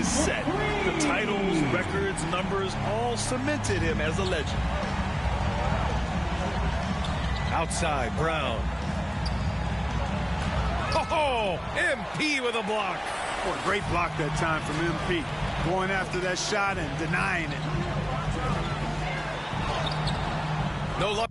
is set. The titles, records, numbers all cemented him as a legend. Outside, Brown. Oh, MP with a block. What a great block that time from MP. Going after that shot and denying it. No luck.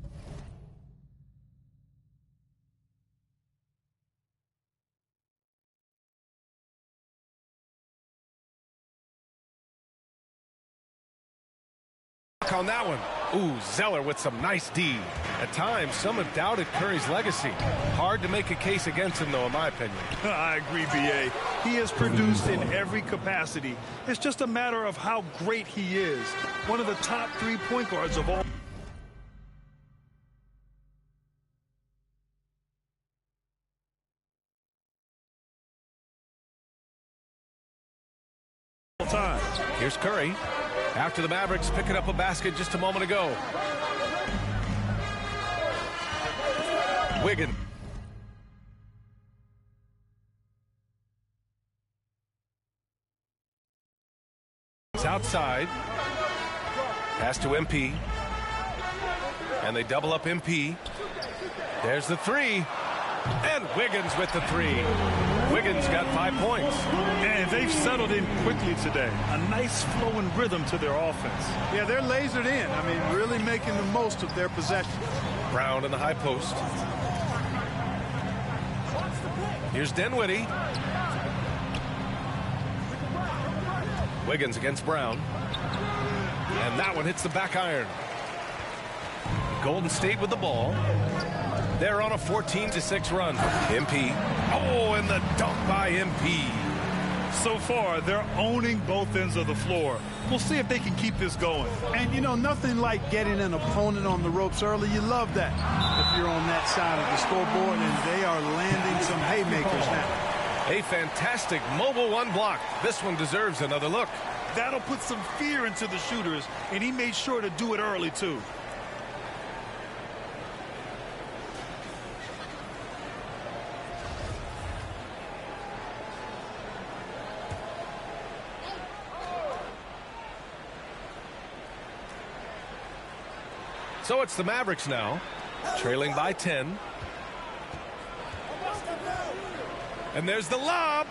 On that one. Ooh, Zeller with some nice D. At times, some have doubted Curry's legacy. Hard to make a case against him, though, in my opinion. I agree, B.A. He has produced in every capacity. It's just a matter of how great he is. One of the top 3 point guards of all time. Here's Curry. After the Mavericks picking up a basket just a moment ago. Wiggins. It's outside. Pass to MP. And they double up MP. There's the three. And Wiggins with the three. Wiggins got 5 points. And they've settled in quickly today. A nice flowing rhythm to their offense. Yeah, they're lasered in. I mean, really making the most of their possession. Brown in the high post. Here's Dinwiddie. Wiggins against Brown. And that one hits the back iron. Golden State with the ball. They're on a 14-6 run. MP. Oh, and the dunk by MP. So far, they're owning both ends of the floor. We'll see if they can keep this going. And, you know, nothing like getting an opponent on the ropes early. You love that if you're on that side of the scoreboard, and they are landing some haymakers now. A fantastic mobile one block. This one deserves another look. That'll put some fear into the shooters, and he made sure to do it early, too. So it's the Mavericks now, trailing by 10. And there's the lob.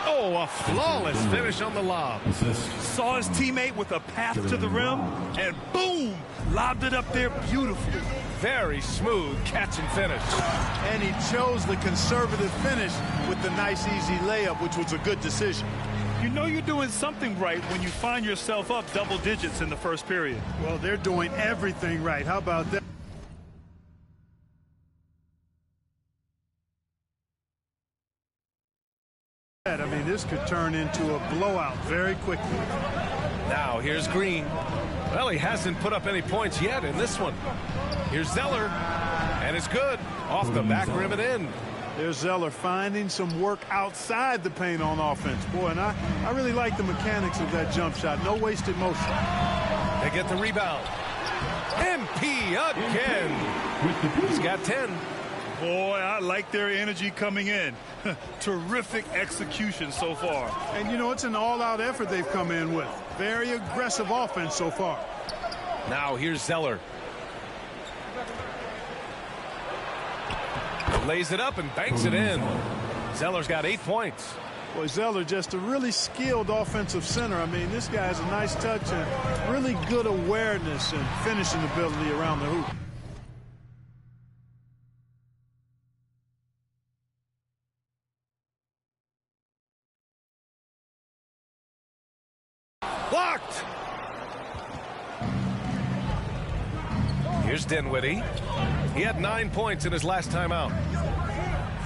Oh, a flawless finish on the lob. Saw his teammate with a path to the rim, and boom, lobbed it up there beautifully. Very smooth catch and finish. And he chose the conservative finish with the nice, easy layup, which was a good decision. You know you're doing something right when you find yourself up double digits in the first period. Well, they're doing everything right. How about that? I mean, this could turn into a blowout very quickly. Now, here's Green. Well, he hasn't put up any points yet in this one. Here's Zeller, and it's good. Off the back rim and in. There's Zeller finding some work outside the paint on offense. Boy, and I really like the mechanics of that jump shot. No wasted motion. They get the rebound. MP again. He's got 10. Boy, I like their energy coming in. Terrific execution so far. And, you know, it's an all-out effort they've come in with. Very aggressive offense so far. Now here's Zeller. Lays it up and banks it in. Zeller's got 8 points. Boy, Zeller just a really skilled offensive center. I mean, this guy has a nice touch and really good awareness and finishing ability around the hoop. Blocked. Here's Dinwiddie. He had 9 points in his last time out.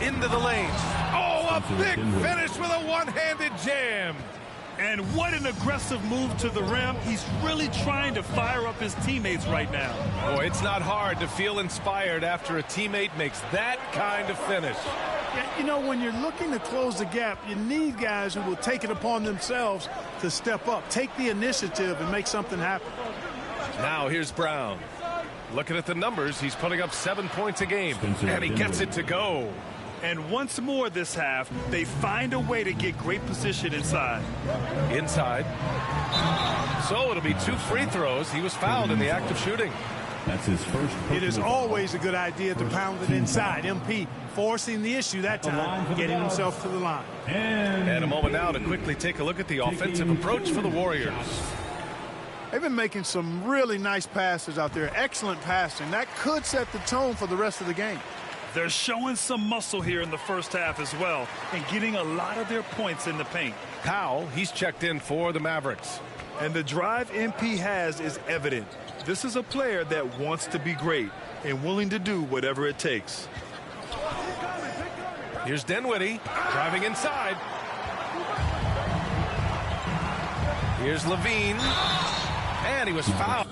Into the lane. Oh, a big finish with a one-handed jam. And what an aggressive move to the rim. He's really trying to fire up his teammates right now. Boy, it's not hard to feel inspired after a teammate makes that kind of finish. Yeah, you know, when you're looking to close the gap, you need guys who will take it upon themselves to step up, take the initiative, and make something happen. Now here's Brown. Looking at the numbers, he's putting up 7 points a game, and he gets it to go. And once more this half, they find a way to get great position inside. Inside. So it'll be 2 free throws. He was fouled in the act of shooting. That's his first. It is always a good idea to pound it inside. MP forcing the issue that time, getting himself to the line. And a moment now to quickly take a look at the offensive approach for the Warriors. They've been making some really nice passes out there. Excellent passing. That could set the tone for the rest of the game. They're showing some muscle here in the first half as well and getting a lot of their points in the paint. Powell, he's checked in for the Mavericks. And the drive MP has is evident. This is a player that wants to be great and willing to do whatever it takes. Here's Dinwiddie driving inside. Here's Levine. And he was fouled.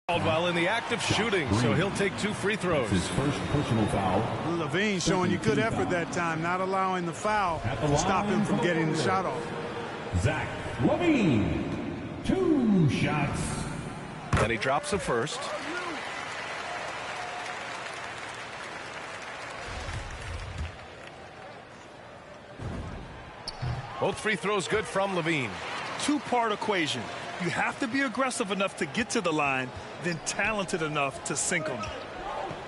While in the act of shooting, so he'll take 2 free throws. His first personal foul. Levine showing you good effort that time, not allowing the foul to stop him from getting the shot off. Zach Levine, 2 shots. And he drops the first. Both free throws good from Levine. 2-part equation. You have to be aggressive enough to get to the line, then talented enough to sink them.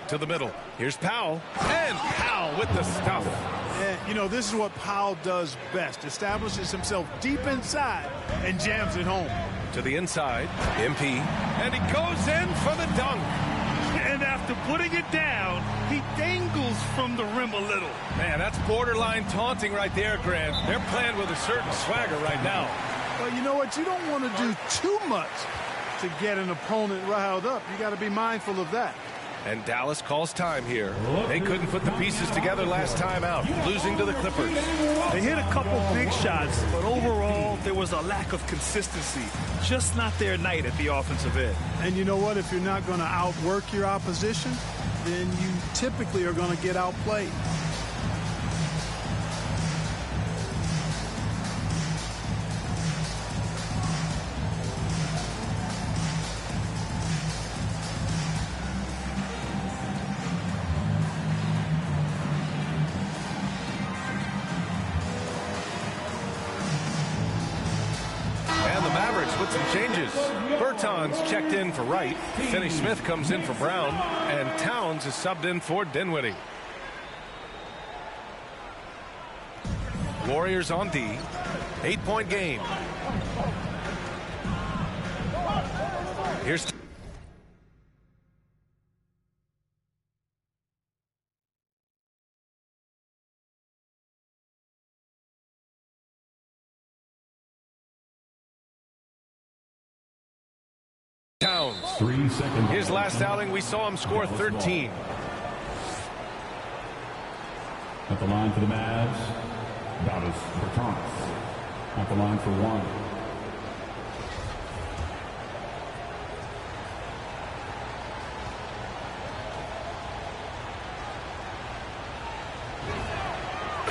To the middle. Here's Powell. And Powell with the stuff. Yeah, you know, this is what Powell does best. Establishes himself deep inside and jams it home. To the inside. MP. And he goes in for the dunk. And after putting it down, he dangles from the rim a little. Man, that's borderline taunting right there, Grant. They're playing with a certain swagger right now. Well, you know what? You don't want to do too much to get an opponent riled up. You got to be mindful of that. And Dallas calls time here. They couldn't put the pieces together last time out, losing to the Clippers. They hit a couple big shots, but overall, there was a lack of consistency. Just not their night at the offensive end. And you know what? If you're not going to outwork your opposition, then you typically are going to get outplayed. with some changes. Bertans checked in for Wright. Finney-Smith comes in for Brown. And Towns is subbed in for Dinwiddie. Warriors on D. 8-point game. Here's Towns. 3 seconds. His last outing, we saw him score 13. At the line for the Mavs, Davis Bertans. At the line for 1.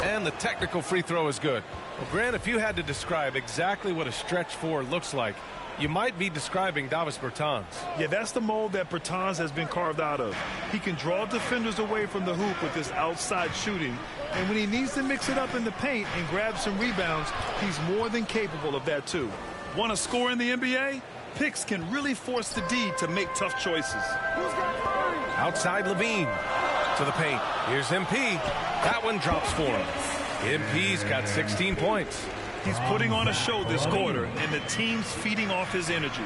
And the technical free throw is good. Well, Grant, if you had to describe exactly what a stretch four looks like, you might be describing Davis Bertans. Yeah, that's the mold that Bertans has been carved out of. He can draw defenders away from the hoop with his outside shooting. And when he needs to mix it up in the paint and grab some rebounds, he's more than capable of that too. Want to score in the NBA? Picks can really force the D to make tough choices. Outside Levine to the paint. Here's MP. That one drops for him. MP's got 16 points. He's putting on a show this quarter, and the team's feeding off his energy.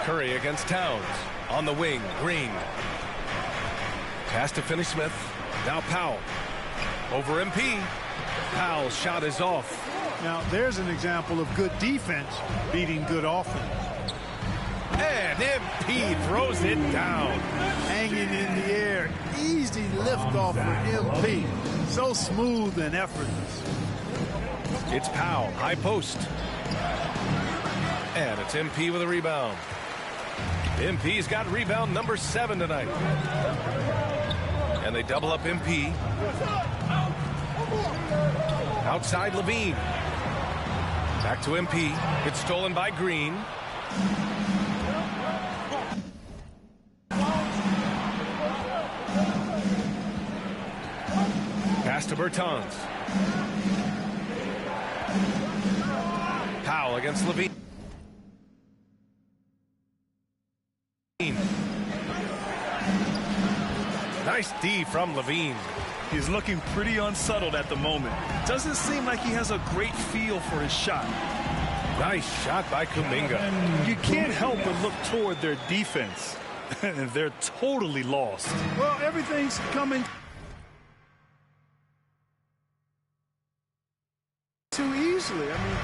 Curry against Towns. On the wing, Green. Pass to Finney-Smith. Now Powell. Over MP. Powell's shot is off. Now, there's an example of good defense beating good offense. And MP throws it down. Hanging in the air. Easy liftoff for MP. So smooth and effortless. It's Powell, high post. And it's MP with a rebound. MP's got rebound number 7 tonight. And they double up MP. Outside Levine. Back to MP. It's stolen by Green. Pass to Bertans. Powell against Levine. Nice D from Levine. He's looking pretty unsettled at the moment. Doesn't seem like he has a great feel for his shot. Nice shot by Kuminga. You can't help but look toward their defense. They're totally lost. Well, everything's coming too easily. I mean,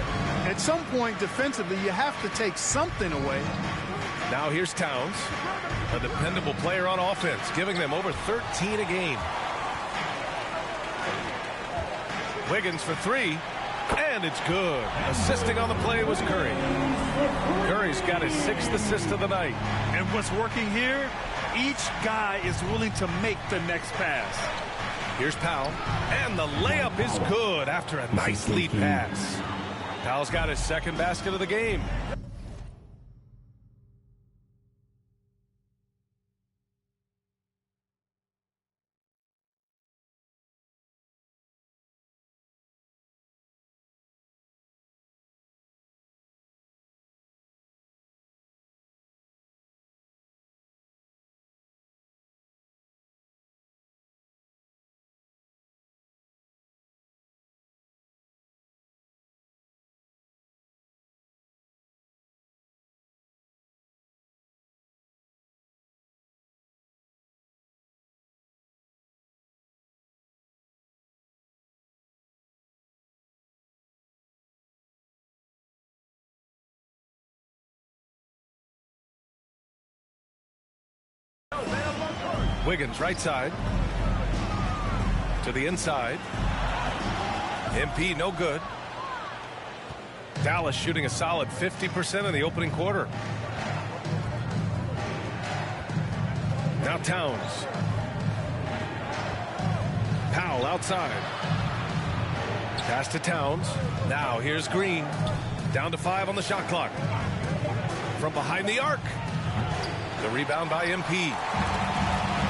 at some point defensively, you have to take something away. Now here's Towns, a dependable player on offense, giving them over 13 a game. Wiggins for 3, and it's good. Assisting on the play was Curry. Curry's got his 6th assist of the night. And what's working here? Each guy is willing to make the next pass. Here's Powell, and the layup is good after a nice lead pass. Powell's got his 2nd basket of the game. Wiggins right side to the inside. MP no good. Dallas shooting a solid 50% in the opening quarter. Now Towns. Powell outside. Pass to Towns. Now here's Green. Down to 5 on the shot clock. From behind the arc. The rebound by MP.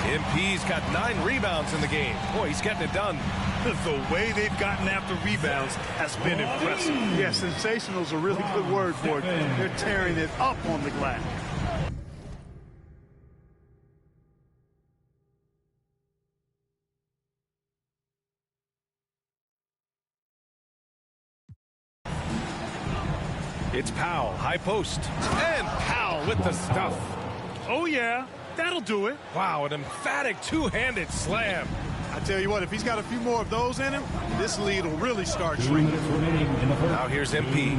MP's got 9 rebounds in the game. Boy, he's getting it done. The way they've gotten after rebounds has been impressive. Yeah, sensational is a really good word for it. They're tearing it up on the glass. It's Powell, high post. And Powell with the stuff. Oh, yeah, that'll do it. Wow, an emphatic two-handed slam. I tell you what, if he's got a few more of those in him, this lead will really start shrinking. Now here's MP.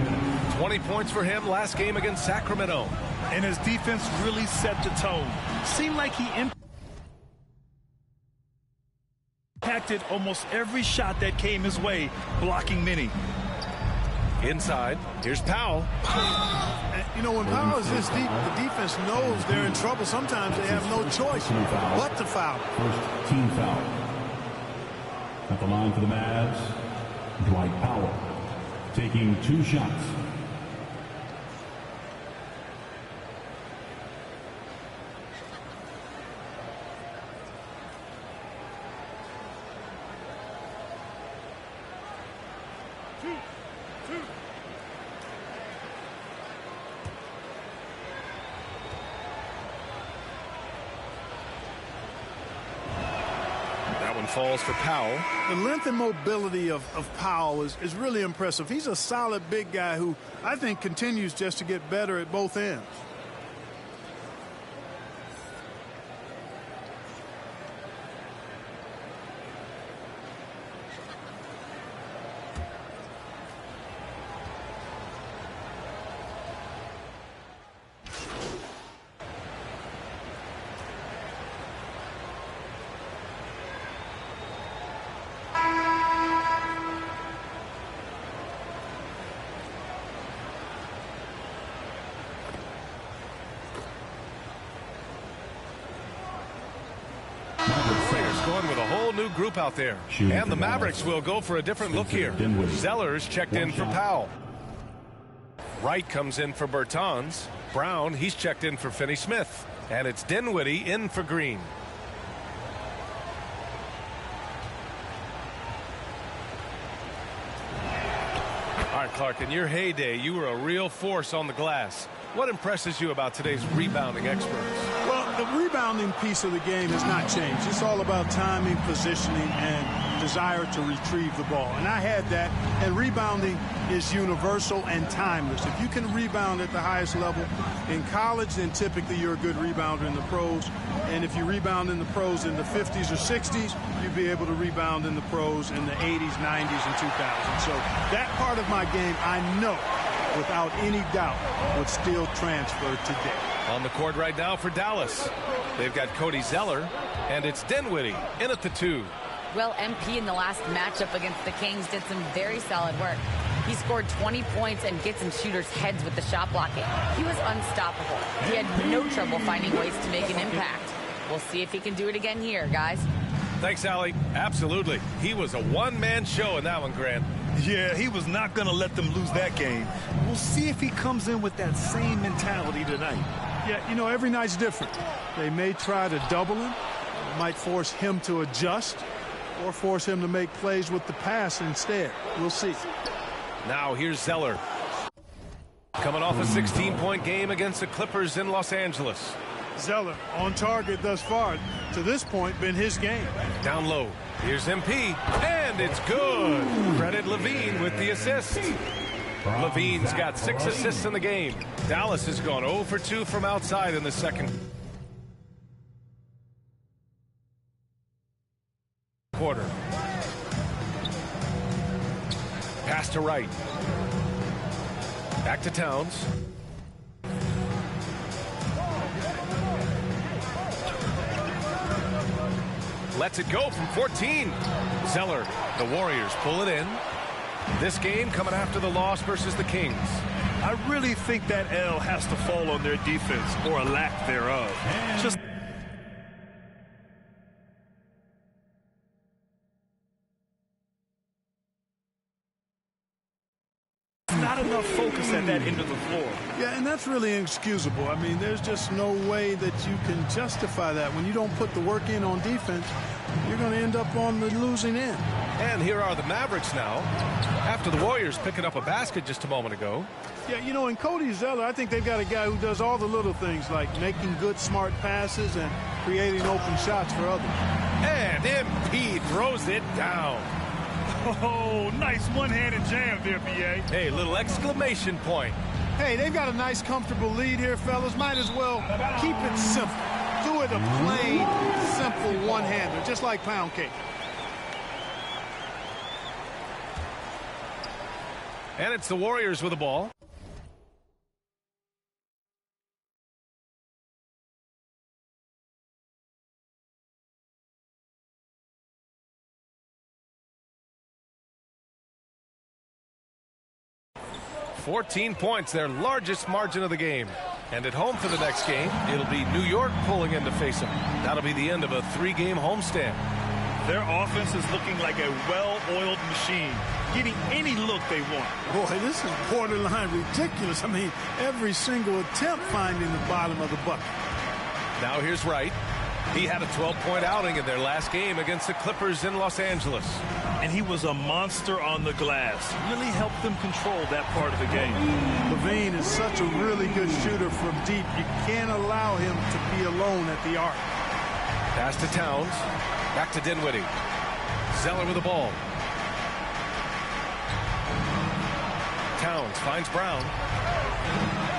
20 points for him last game against Sacramento. And his defense really set the tone. Seemed like he impacted almost every shot that came his way, blocking many. Inside, here's Powell. And, you know, when Powell is this deep, the defense knows they're in trouble. Sometimes they have no choice but to foul. First team foul. At the line for the Mavs, Dwight Powell, taking 2 shots. Falls for Powell. The length and mobility of Powell is really impressive. He's a solid big guy who I think continues just to get better at both ends. Going with a whole new group out there. And the Mavericks will go for a different look here. Zellers checked in for Powell. Wright comes in for Bertans. Brown, he's checked in for Finney-Smith. And it's Dinwiddie in for Green. All right, Clark, in your heyday, you were a real force on the glass. What impresses you about today's rebounding experts? Well, the rebounding piece of the game has not changed. It's all about timing, positioning, and desire to retrieve the ball. And I had that, and rebounding is universal and timeless. If you can rebound at the highest level in college, then typically you're a good rebounder in the pros. And if you rebound in the pros in the 50s or 60s, you'd be able to rebound in the pros in the 80s, 90s, and 2000s. So that part of my game, I know, without any doubt, would still transfer today. On the court right now for Dallas. They've got Cody Zeller, and it's Dinwiddie in at the 2. Well, MP in the last matchup against the Kings did some very solid work. He scored 20 points and gets in shooters' heads with the shot blocking. He was unstoppable. He had no trouble finding ways to make an impact. We'll see if he can do it again here, guys. Thanks, Allie. Absolutely. He was a one-man show in that one, Grant. Yeah, he was not going to let them lose that game. We'll see if he comes in with that same mentality tonight. Yeah, you know, every night's different. They may try to double him. It might force him to adjust or force him to make plays with the pass instead. We'll see. Now here's Zeller. Coming off a 16-point game against the Clippers in Los Angeles. Zeller on target thus far. To this point, been his game. Down low. Here's MP, and it's good. Credit Levine with the assist. Levine's got 6 assists in the game. Dallas has gone 0 for 2 from outside in the second quarter. Pass to Wright. Back to Towns. Lets it go from 14. Zeller, the Warriors pull it in. This game coming after the loss versus the Kings. I really think that L has to fall on their defense or a lack thereof. Just not enough focus at that end of the floor. Yeah, and that's really inexcusable. I mean, there's just no way that you can justify that. When you don't put the work in on defense, you're going to end up on the losing end. And here are the Mavericks now, after the Warriors picking up a basket just a moment ago. Yeah, you know, in Cody Zeller, I think they've got a guy who does all the little things like making good, smart passes and creating open shots for others. And MP throws it down. Oh, nice one-handed jam there, B.A. Hey, little exclamation point. Hey, they've got a nice, comfortable lead here, fellas. Might as well keep it simple. Do it a plain, simple one-hander, just like pound cake. And it's the Warriors with the ball. "14 points, their largest margin of the game. And at home for the next game, it'll be New York pulling in to face them. That'll be the end of a 3-game homestand. Their offense is looking like a well-oiled machine, getting any look they want. Boy, this is borderline ridiculous. I mean, every single attempt finding the bottom of the bucket. Now here's Wright. He had a 12-point outing in their last game against the Clippers in Los Angeles. And he was a monster on the glass. Really helped them control that part of the game. LaVine is such a really good shooter from deep. You can't allow him to be alone at the arc. Pass to Towns. Back to Dinwiddie. Zeller with the ball. Towns finds Brown.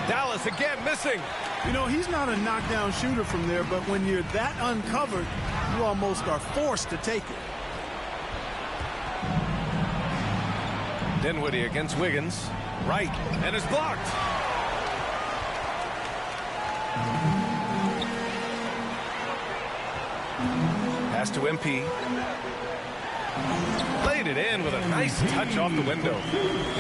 Dallas again missing. You know, he's not a knockdown shooter from there, but when you're that uncovered, you almost are forced to take it. Dinwiddie against Wiggins. Right, and is blocked. Pass to MP. Laid it in with a nice touch off the window.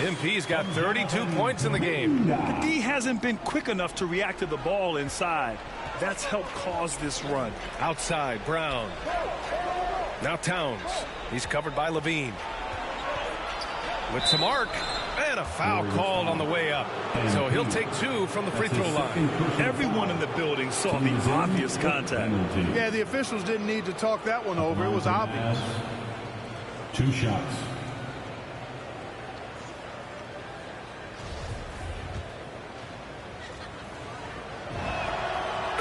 MP's got 32 points in the game. The D hasn't been quick enough to react to the ball inside. That's helped cause this run. Outside, Brown. Now Towns. He's covered by LaVine. With some arc. And a foul called on the way up. So he'll take 2 from the free throw line. Everyone in the building saw the obvious contact. Yeah, the officials didn't need to talk that one over. It was obvious. 2 shots.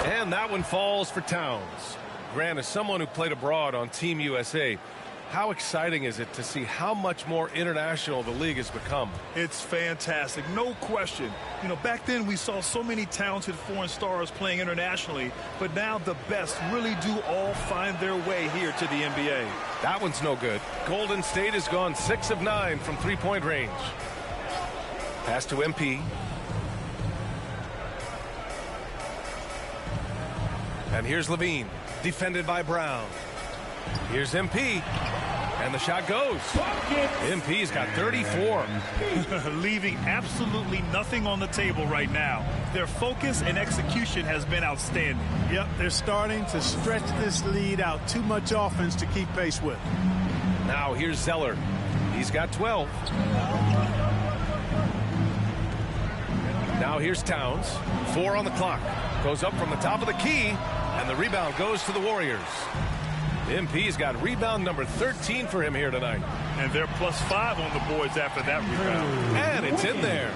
And that one falls for Towns. Grant, as someone who played abroad on Team USA, how exciting is it to see how much more international the league has become? It's fantastic, no question. You know, back then we saw so many talented foreign stars playing internationally, but now the best really do all find their way here to the NBA. That one's no good. Golden State has gone 6 of 9 from three-point range. Pass to MP. And here's LaVine, defended by Brown. Here's MP. And the shot goes. MP's got 34. Leaving absolutely nothing on the table right now. Their focus and execution has been outstanding. Yep, they're starting to stretch this lead out. Too much offense to keep pace with. Now here's Zeller. He's got 12. Now here's Towns. 4 on the clock. Goes up from the top of the key. And the rebound goes to the Warriors. MP's got rebound number 13 for him here tonight. And they're +5 on the boards after that rebound. And it's in there.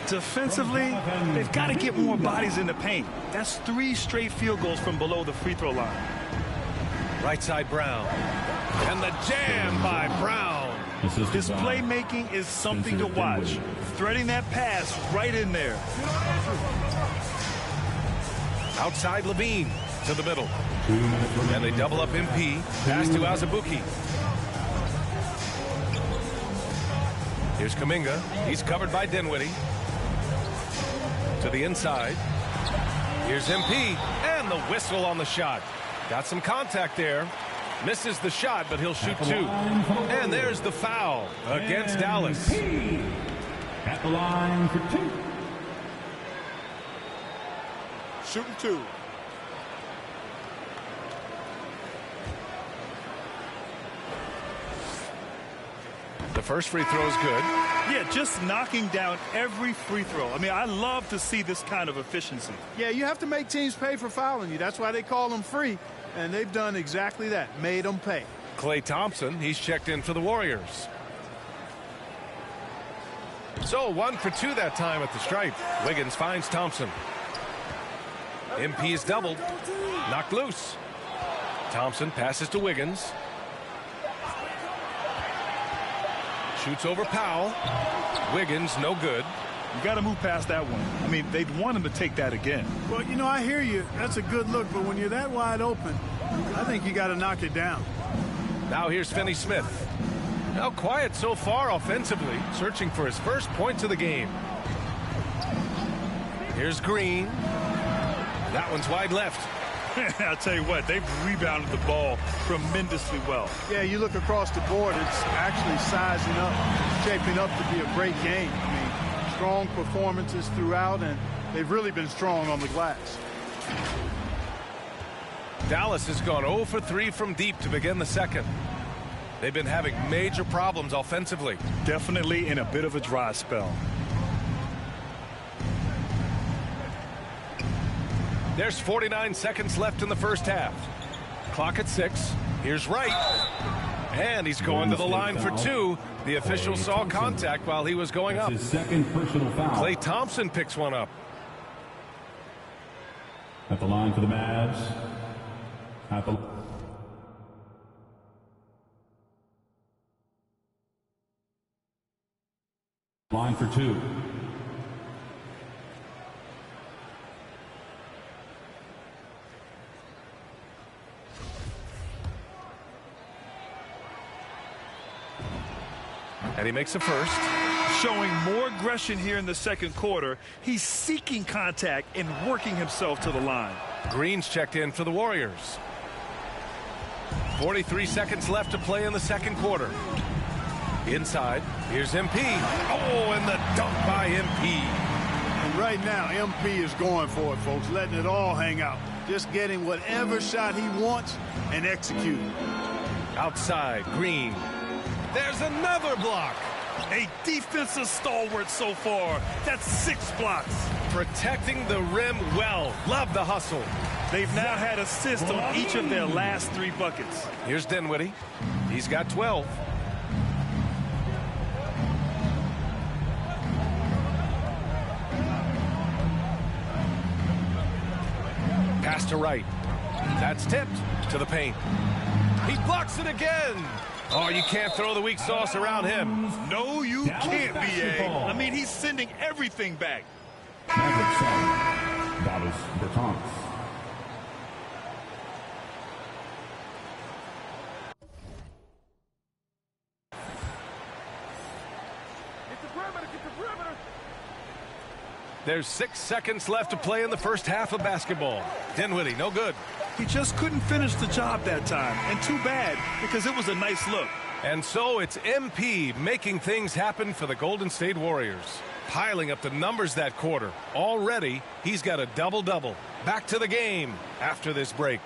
Defensively, they've got to get more bodies in the paint. That's 3 straight field goals from below the free throw line. Right side Brown. And the jam by Brown. His playmaking is something to watch. Threading that pass right in there. Outside LaVine to the middle. And they double up MP. Pass to Azubuike. Here's Kuminga. He's covered by Dinwiddie. To the inside. Here's MP. And the whistle on the shot. Got some contact there. Misses the shot, but he'll shoot 2. And there's the foul against Dallas. At the line for 2. Shooting 2. The first free throw is good. Yeah, just knocking down every free throw. I mean, I love to see this kind of efficiency. Yeah, you have to make teams pay for fouling you. That's why they call them free. And they've done exactly that, made them pay. Klay Thompson, he's checked in for the Warriors. So 1 for 2 that time at the stripe. Wiggins finds Thompson. MP is doubled. Knocked loose. Thompson passes to Wiggins. Shoots over Powell. Wiggins, no good. You got to move past that one. I mean, they'd want him to take that again. Well, you know, I hear you. That's a good look. But when you're that wide open, I think you got to knock it down. Now here's Finney-Smith. Now quiet so far offensively, searching for his first points of the game. Here's Green. That one's wide left. I'll tell you what, they've rebounded the ball tremendously well. Yeah, you look across the board, it's actually sizing up, shaping up to be a great game. I mean, strong performances throughout, and they've really been strong on the glass. Dallas has gone 0 for 3 from deep to begin the second. They've been having major problems offensively. Definitely in a bit of a dry spell. There's 49 seconds left in the first half. Clock at 6. Here's Wright. And he's going to the line for 2. The official saw contact while he was going up. His second personal foul. Klay Thompson picks one up. At the line for the Mavs. At the line for 2. And he makes the first. Showing more aggression here in the second quarter. He's seeking contact and working himself to the line. Green's checked in for the Warriors. 43 seconds left to play in the second quarter. Inside, here's MP. Oh, and the dunk by MP. And right now, MP is going for it, folks, letting it all hang out. Just getting whatever shot he wants and executing. Outside, Green. There's another block. A defensive stalwart so far. That's 6 blocks. Protecting the rim well. Love the hustle. They've now had assists on each of their last 3 buckets. Here's Dinwiddie. He's got 12. Pass to Wright. That's tipped to the paint. He blocks it again. Oh, you can't throw the weak sauce around him. No, you can't, B.A. I mean, he's sending everything back. Maverick 7. Dallas Bertans. There's 6 seconds left to play in the first half of basketball. Dinwiddie, no good. He just couldn't finish the job that time. And too bad, because it was a nice look. And so it's MP making things happen for the Golden State Warriors. Piling up the numbers that quarter. Already, he's got a double-double. Back to the game after this break.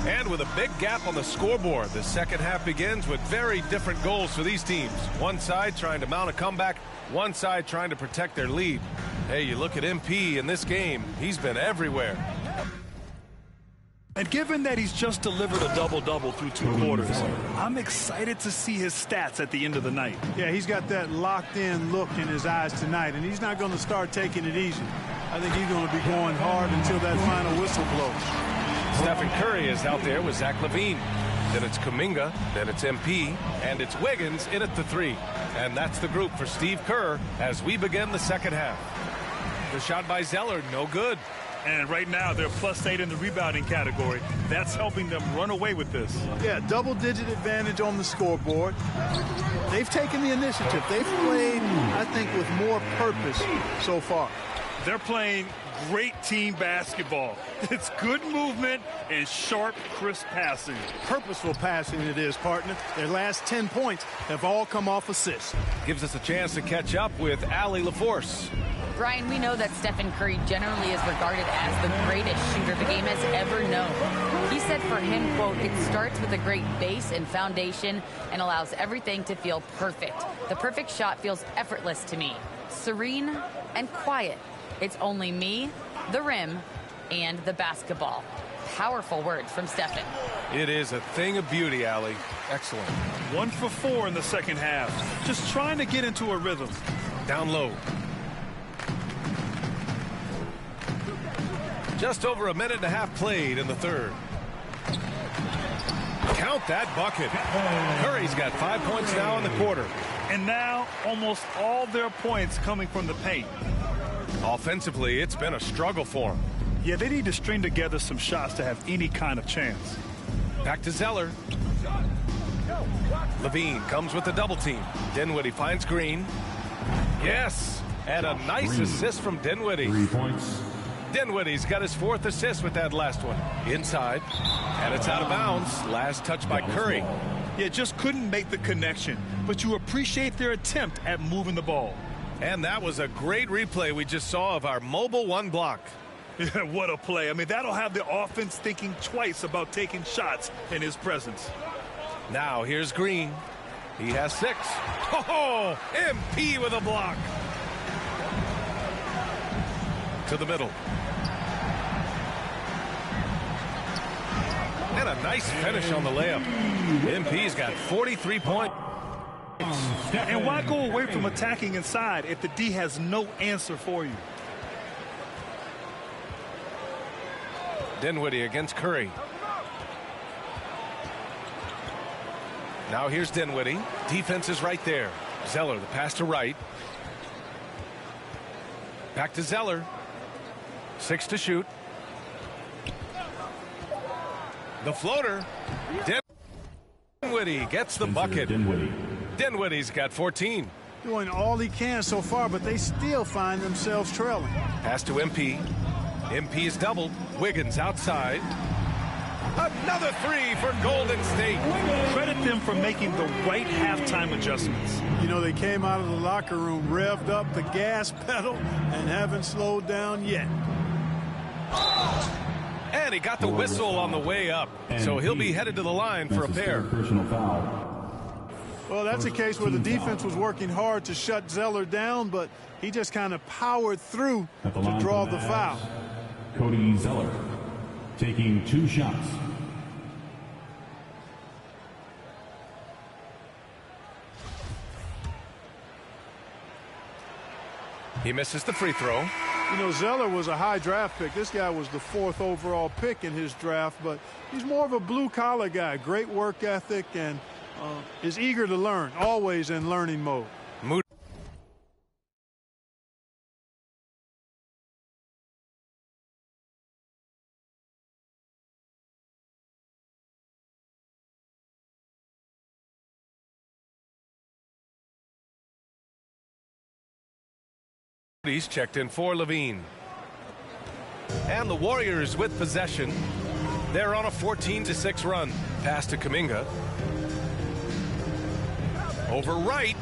And with a big gap on the scoreboard, the second half begins with very different goals for these teams. One side trying to mount a comeback, one side trying to protect their lead. Hey, you look at MP in this game, he's been everywhere. And given that he's just delivered a double-double through 2 quarters, I'm excited to see his stats at the end of the night. Yeah, he's got that locked-in look in his eyes tonight, and he's not going to start taking it easy. I think he's going to be going hard until that final whistle blows. Stephen Curry is out there with Zach LaVine. Then it's Kuminga, then it's MP, and it's Wiggins in at the 3. And that's the group for Steve Kerr as we begin the second half. The shot by Zeller, no good. And right now, they're +8 in the rebounding category. That's helping them run away with this. Yeah, double-digit advantage on the scoreboard. They've taken the initiative. They've played, I think, with more purpose so far. They're playing great team basketball. It's good movement and sharp, crisp passing. Purposeful passing it is, partner. Their last 10 points have all come off assists. Gives us a chance to catch up with Allie LaForce. Brian, we know that Stephen Curry generally is regarded as the greatest shooter the game has ever known. He said for him, quote, "It starts with a great base and foundation and allows everything to feel perfect. The perfect shot feels effortless to me, serene and quiet. It's only me, the rim, and the basketball." Powerful words from Stephen. It is a thing of beauty, Allie. Excellent. 1 for 4 in the second half. Just trying to get into a rhythm. Down low. Just over a minute and a half played in the third. Count that bucket. Curry's got 5 points now in the quarter. And now almost all their points coming from the paint. Offensively, it's been a struggle for him. Yeah, they need to string together some shots to have any kind of chance. Back to Zeller. Levine comes with the double team. Dinwiddie finds Green. Yes, and a nice assist from Dinwiddie. 3 points. Dinwiddie's got his 4th assist with that last one. Inside, and it's out of bounds. Last touch by Curry. Yeah, just couldn't make the connection, but you appreciate their attempt at moving the ball. And that was a great replay we just saw of our mobile one block. Yeah, what a play. I mean, that'll have the offense thinking twice about taking shots in his presence. Now here's Green. He has 6. Oh, MP with a block. To the middle. And a nice finish on the layup. MP's got 43 points. And why go away from attacking inside if the D has no answer for you? Dinwiddie against Curry. Now here's Dinwiddie. Defense is right there. Zeller, the pass to right. Back to Zeller. 6 to shoot. The floater. Dinwiddie gets the bucket. Dinwiddie's got 14. Doing all he can so far, but they still find themselves trailing. Pass to MP. MP is doubled. Wiggins outside. Another 3 for Golden State. Credit them for making the right halftime adjustments. You know, they came out of the locker room, revved up the gas pedal, and haven't slowed down yet. And he got the whistle on the way up, so he'll be headed to the line for a pair. Personal foul. Well, that's a case where the defense was working hard to shut Zeller down, but he just kind of powered through to draw the foul. Cody Zeller taking 2 shots. He misses the free throw. You know, Zeller was a high draft pick. This guy was the 4th overall pick in his draft, but he's more of a blue-collar guy. Great work ethic and is eager to learn, always in learning mode. He's checked in for Levine. And the Warriors with possession. They're on a 14-6 run. Pass to Kuminga. Over right.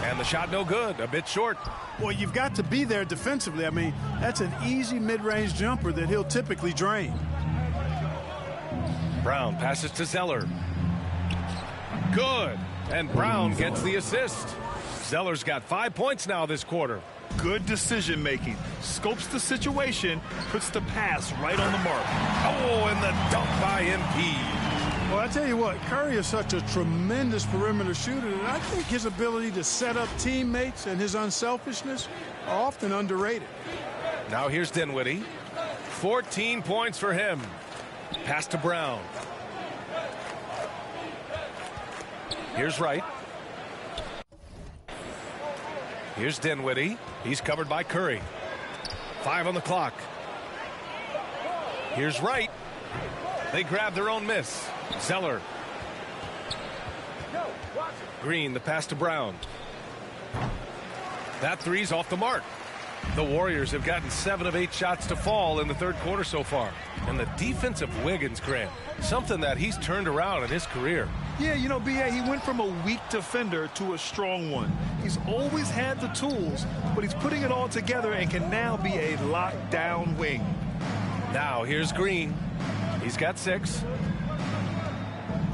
And the shot no good. A bit short. Well, you've got to be there defensively. I mean, that's an easy mid-range jumper that he'll typically drain. Brown passes to Zeller. Good. And Brown gets the assist. Zeller's got 5 points now this quarter. Good decision making. Scopes the situation, puts the pass right on the mark. Oh, and the dunk by MP. Well, I tell you what, Curry is such a tremendous perimeter shooter, and I think his ability to set up teammates and his unselfishness are often underrated. Now here's Dinwiddie. 14 points for him. Pass to Brown. Here's Wright. Here's Dinwiddie. He's covered by Curry. 5 on the clock. Here's Wright. They grab their own miss. Zeller. Green, the pass to Brown. That three's off the mark. The Warriors have gotten 7 of 8 shots to fall in the third quarter so far. And the defense of Wiggins, Grant, something that he's turned around in his career. Yeah, you know, B.A., he went from a weak defender to a strong one. He's always had the tools, but he's putting it all together and can now be a lockdown wing. Now here's Green. He's got 6.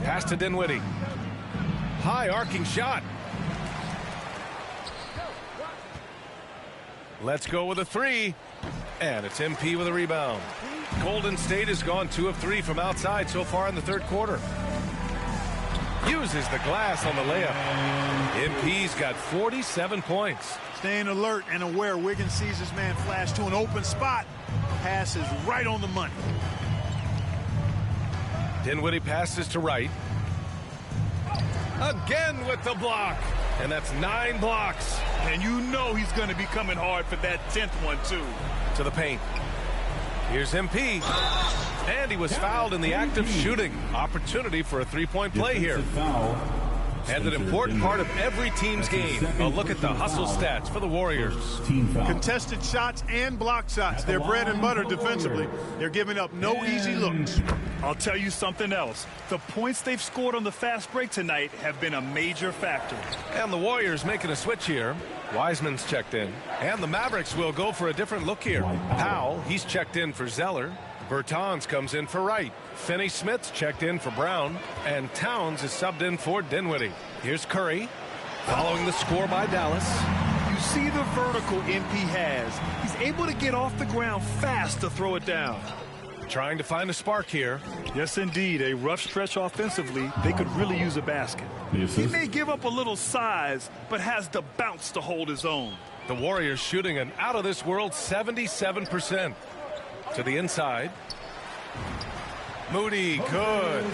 Pass to Dinwiddie. High arcing shot. Let's go with a 3. And it's MP with a rebound. Golden State has gone 2 of 3 from outside so far in the third quarter. Uses the glass on the layup. MP's got 47 points. Staying alert and aware. Wiggins sees his man flash to an open spot. Pass is right on the money. Dinwiddie passes to Wright. Again with the block. And that's 9 blocks. And you know he's going to be coming hard for that 10th one, too. To the paint. Here's MP. And he was fouled in the act of shooting. Opportunity for a three-point play here. And an important part of every team's game. A look at the hustle stats for the Warriors. Contested shots and block shots. They're bread and butter defensively. They're giving up no easy looks. I'll tell you something else. The points they've scored on the fast break tonight have been a major factor. And the Warriors making a switch here. Wiseman's checked in. And the Mavericks will go for a different look here. Powell, he's checked in for Zeller. Bertans comes in for Wright. Finney-Smith's checked in for Brown. And Towns is subbed in for Dinwiddie. Here's Curry. Following the score by Dallas. You see the vertical MP has. He's able to get off the ground fast to throw it down. Trying to find a spark here. Yes, indeed. A rough stretch offensively. They could really use a basket. He may give up a little size, but has the bounce to hold his own. The Warriors shooting an out-of-this-world 77%. To the inside. Moody, good.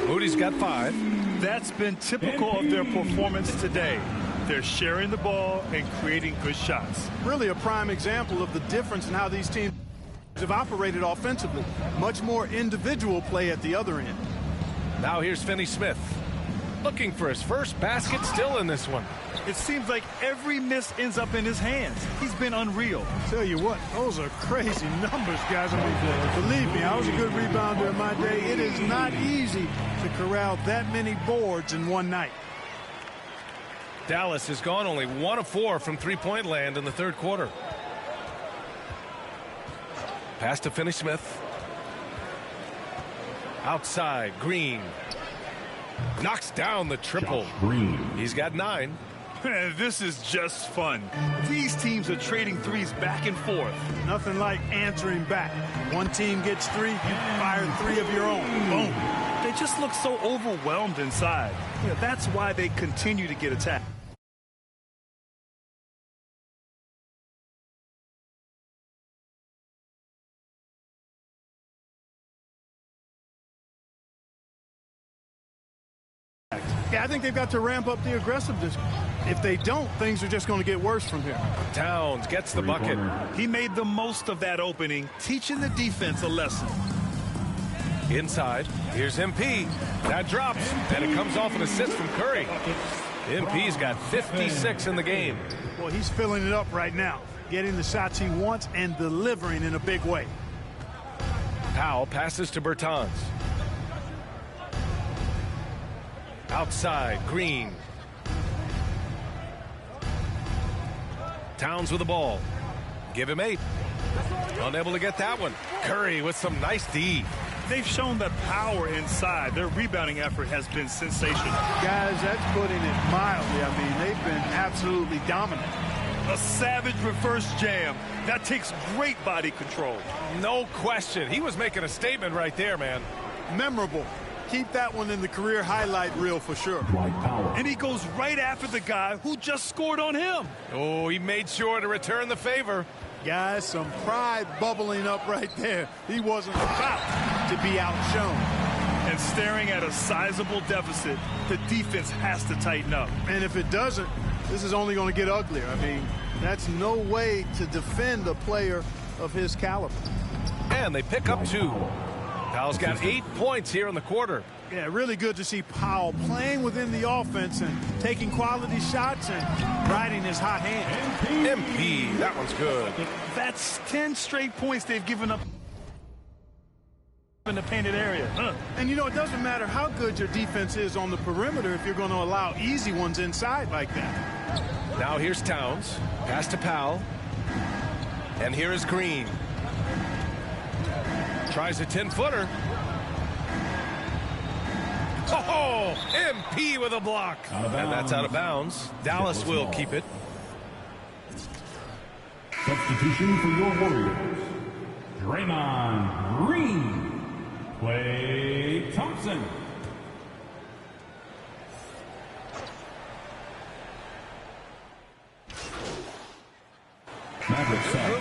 Moody's got 5. That's been typical of their performance today. They're sharing the ball and creating good shots. Really a prime example of the difference in how these teams have operated offensively. Much more individual play at the other end. Now here's Finney-Smith. Looking for his first basket, still in this one. It seems like every miss ends up in his hands. He's been unreal. Tell you what, those are crazy numbers, guys. I mean, believe me, I was a good rebounder in my day. It is not easy to corral that many boards in one night. Dallas has gone only 1 of 4 from three-point land in the third quarter. Pass to Finney-Smith. Outside, Green. Knocks down the triple. He's got 9. This is just fun. These teams are trading threes back and forth. Nothing like answering back. One team gets 3, you fire 3 of your own. Boom. They just look so overwhelmed inside. Yeah, that's why they continue to get attacked. Yeah, I think they've got to ramp up the aggressiveness. If they don't, things are just going to get worse from here. Towns gets the bucket. He made the most of that opening, teaching the defense a lesson. Inside, here's MP. That drops, and it comes off an assist from Curry. MP's got 56 in the game. Well, he's filling it up right now, getting the shots he wants and delivering in a big way. Powell passes to Bertans. Outside, Green. Towns with the ball. Give him 8. Unable to get that one. Curry with some nice D. They've shown that power inside. Their rebounding effort has been sensational. Guys, that's putting it mildly. I mean, they've been absolutely dominant. A savage reverse jam. That takes great body control. No question. He was making a statement right there, man. Memorable. Keep that one in the career highlight reel for sure. And he goes right after the guy who just scored on him. Oh, he made sure to return the favor. Guys, some pride bubbling up right there. He wasn't about to be outshone. And staring at a sizable deficit, the defense has to tighten up. And if it doesn't, this is only going to get uglier. I mean, that's no way to defend a player of his caliber. And they pick up 2. Powell's got 8 points here in the quarter. Yeah, really good to see Powell playing within the offense and taking quality shots and riding his hot hand. MP, that one's good. That's 10 straight points they've given up in the painted area. And, you know, it doesn't matter how good your defense is on the perimeter if you're going to allow easy ones inside like that. Now here's Towns. Pass to Powell. And here is Green. Tries a 10-footer. Oh, MP with a block. And that's out of bounds. Dallas will keep it. Substitution for your Warriors. Draymond Green. Klay Thompson.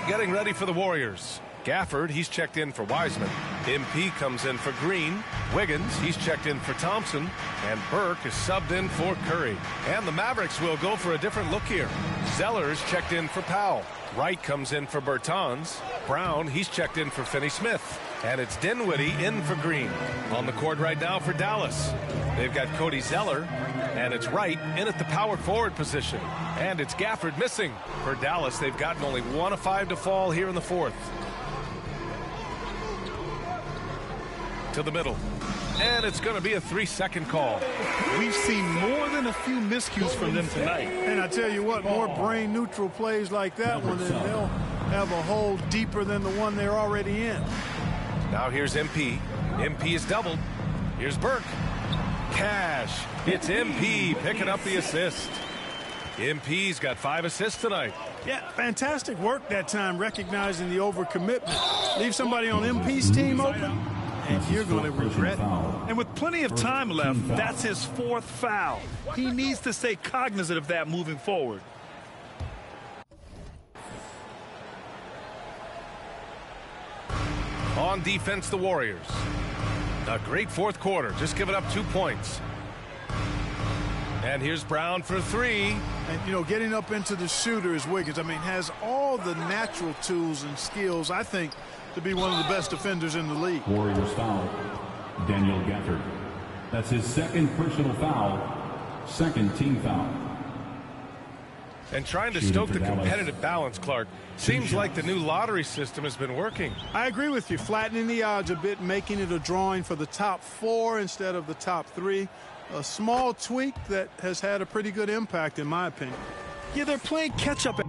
Getting ready for the Warriors. Gafford, he's checked in for Wiseman. MP comes in for Green. Wiggins, he's checked in for Thompson. And Burke is subbed in for Curry. And the Mavericks will go for a different look here. Zeller's checked in for Powell. Wright comes in for Bertans. Brown, he's checked in for Finney-Smith. And it's Dinwiddie in for Green. On the court right now for Dallas. They've got Cody Zeller. And it's Wright in at the power forward position. And it's Gafford missing. For Dallas, they've gotten only 1 of 5 to fall here in the 4th. To the middle. And it's going to be a 3-second call. We've seen more than a few miscues from them tonight. And I tell you what, more brain neutral plays like that one, and they'll have a hole deeper than the one they're already in. Now here's MP. MP is doubled. Here's Burke. Cash. It's MP picking up the assist. MP's got 5 assists tonight. Yeah, fantastic work that time, recognizing the overcommitment. Leave somebody on MP's team open, and you're going to regret it. And with plenty of time left, that's his 4th foul. He needs to stay cognizant of that moving forward. On defense, the Warriors. A great 4th quarter, just giving up 2 points. And here's Brown for 3. And, you know, getting up into the shooter is Wiggins. I mean, has all the natural tools and skills, I think, to be one of the best defenders in the league. Warriors foul. Daniel Gafford. That's his 2nd personal foul. 2nd team foul. And trying to stoke the competitive balance, Clark. Seems like the new lottery system has been working. I agree with you. Flattening the odds a bit, making it a drawing for the top 4 instead of the top 3. A small tweak that has had a pretty good impact, in my opinion. Yeah, they're playing catch-up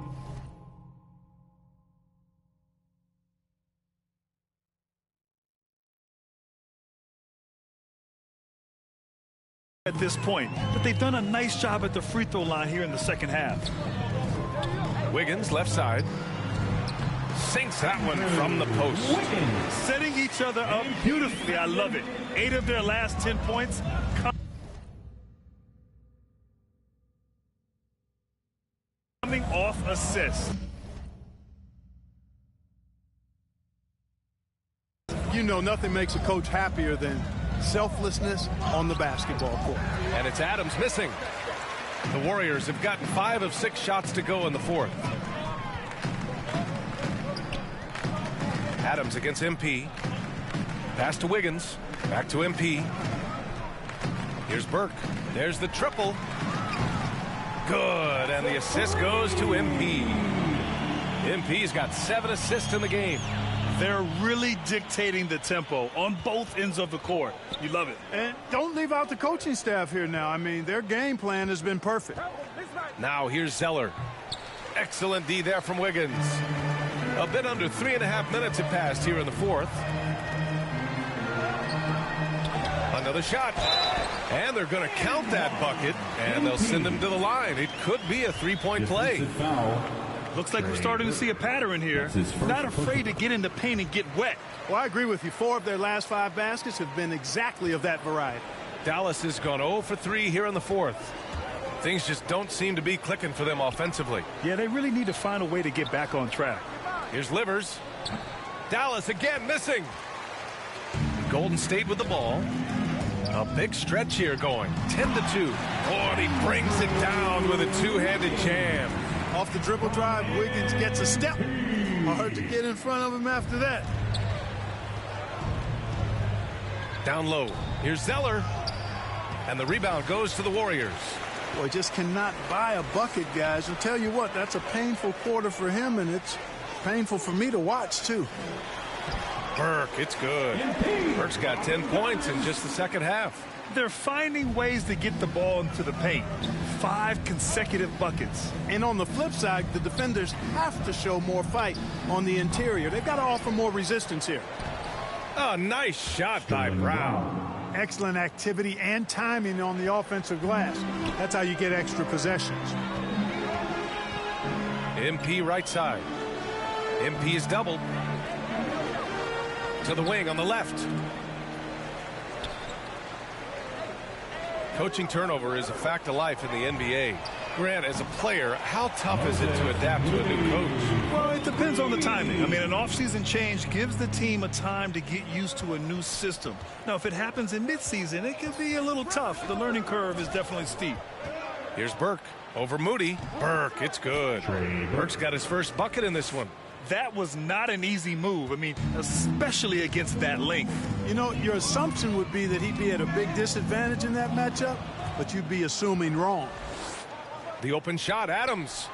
at this point, but they've done a nice job at the free throw line here in the 2nd half. Wiggins, left side. Sinks that one from the post. Setting each other up beautifully. I love it. 8 of their last 10 points coming off assists. You know, nothing makes a coach happier than selflessness on the basketball court. And it's Adams missing. The Warriors have gotten 5 of 6 shots to go in the 4th. Adams against MP. Pass to Wiggins. Back to MP. Here's Burke. There's the triple. Good. And the assist goes to MP. MP's got 7 assists in the game. They're really dictating the tempo on both ends of the court. You love it. And don't leave out the coaching staff here now. I mean, their game plan has been perfect. Now here's Zeller. Excellent D there from Wiggins. A bit under 3.5 minutes have passed here in the 4th. Another shot. And they're going to count that bucket, and they'll send them to the line. It could be a 3-point play. Looks like we're starting to see a pattern here. Not afraid to get in the paint and get wet. Well, I agree with you. 4 of their last 5 baskets have been exactly of that variety. Dallas has gone 0 for 3 here in the 4th. Things just don't seem to be clicking for them offensively. Yeah, they really need to find a way to get back on track. Here's Livers. Dallas again missing. Golden State with the ball. A big stretch here going. 10-2. Oh, and he brings it down with a 2-handed jam. Off the dribble drive, Wiggins gets a step. Hard to get in front of him after that. Down low. Here's Zeller. And the rebound goes to the Warriors. Boy, just cannot buy a bucket, guys. I'll tell you what, that's a painful quarter for him, and it's painful for me to watch, too. Burke, it's good. Burke's got 10 points in just the second half. They're finding ways to get the ball into the paint. 5 consecutive buckets. And on the flip side, the defenders have to show more fight on the interior. They've got to offer more resistance here. Oh, nice shot by Brown. Excellent activity and timing on the offensive glass. That's how you get extra possessions. MP right side. MP is doubled. To the wing on the left. Coaching turnover is a fact of life in the NBA. Grant, as a player, how tough is it to adapt to a new coach? Well, it depends on the timing. I mean, an offseason change gives the team a time to get used to a new system. Now, if it happens in midseason, it can be a little tough. The learning curve is definitely steep. Here's Burke over Moody. Burke, it's good. Burke's got his first bucket in this one. That was not an easy move. I mean, especially against that length. You know, your assumption would be that he'd be at a big disadvantage in that matchup, but you'd be assuming wrong. The open shot, Adams.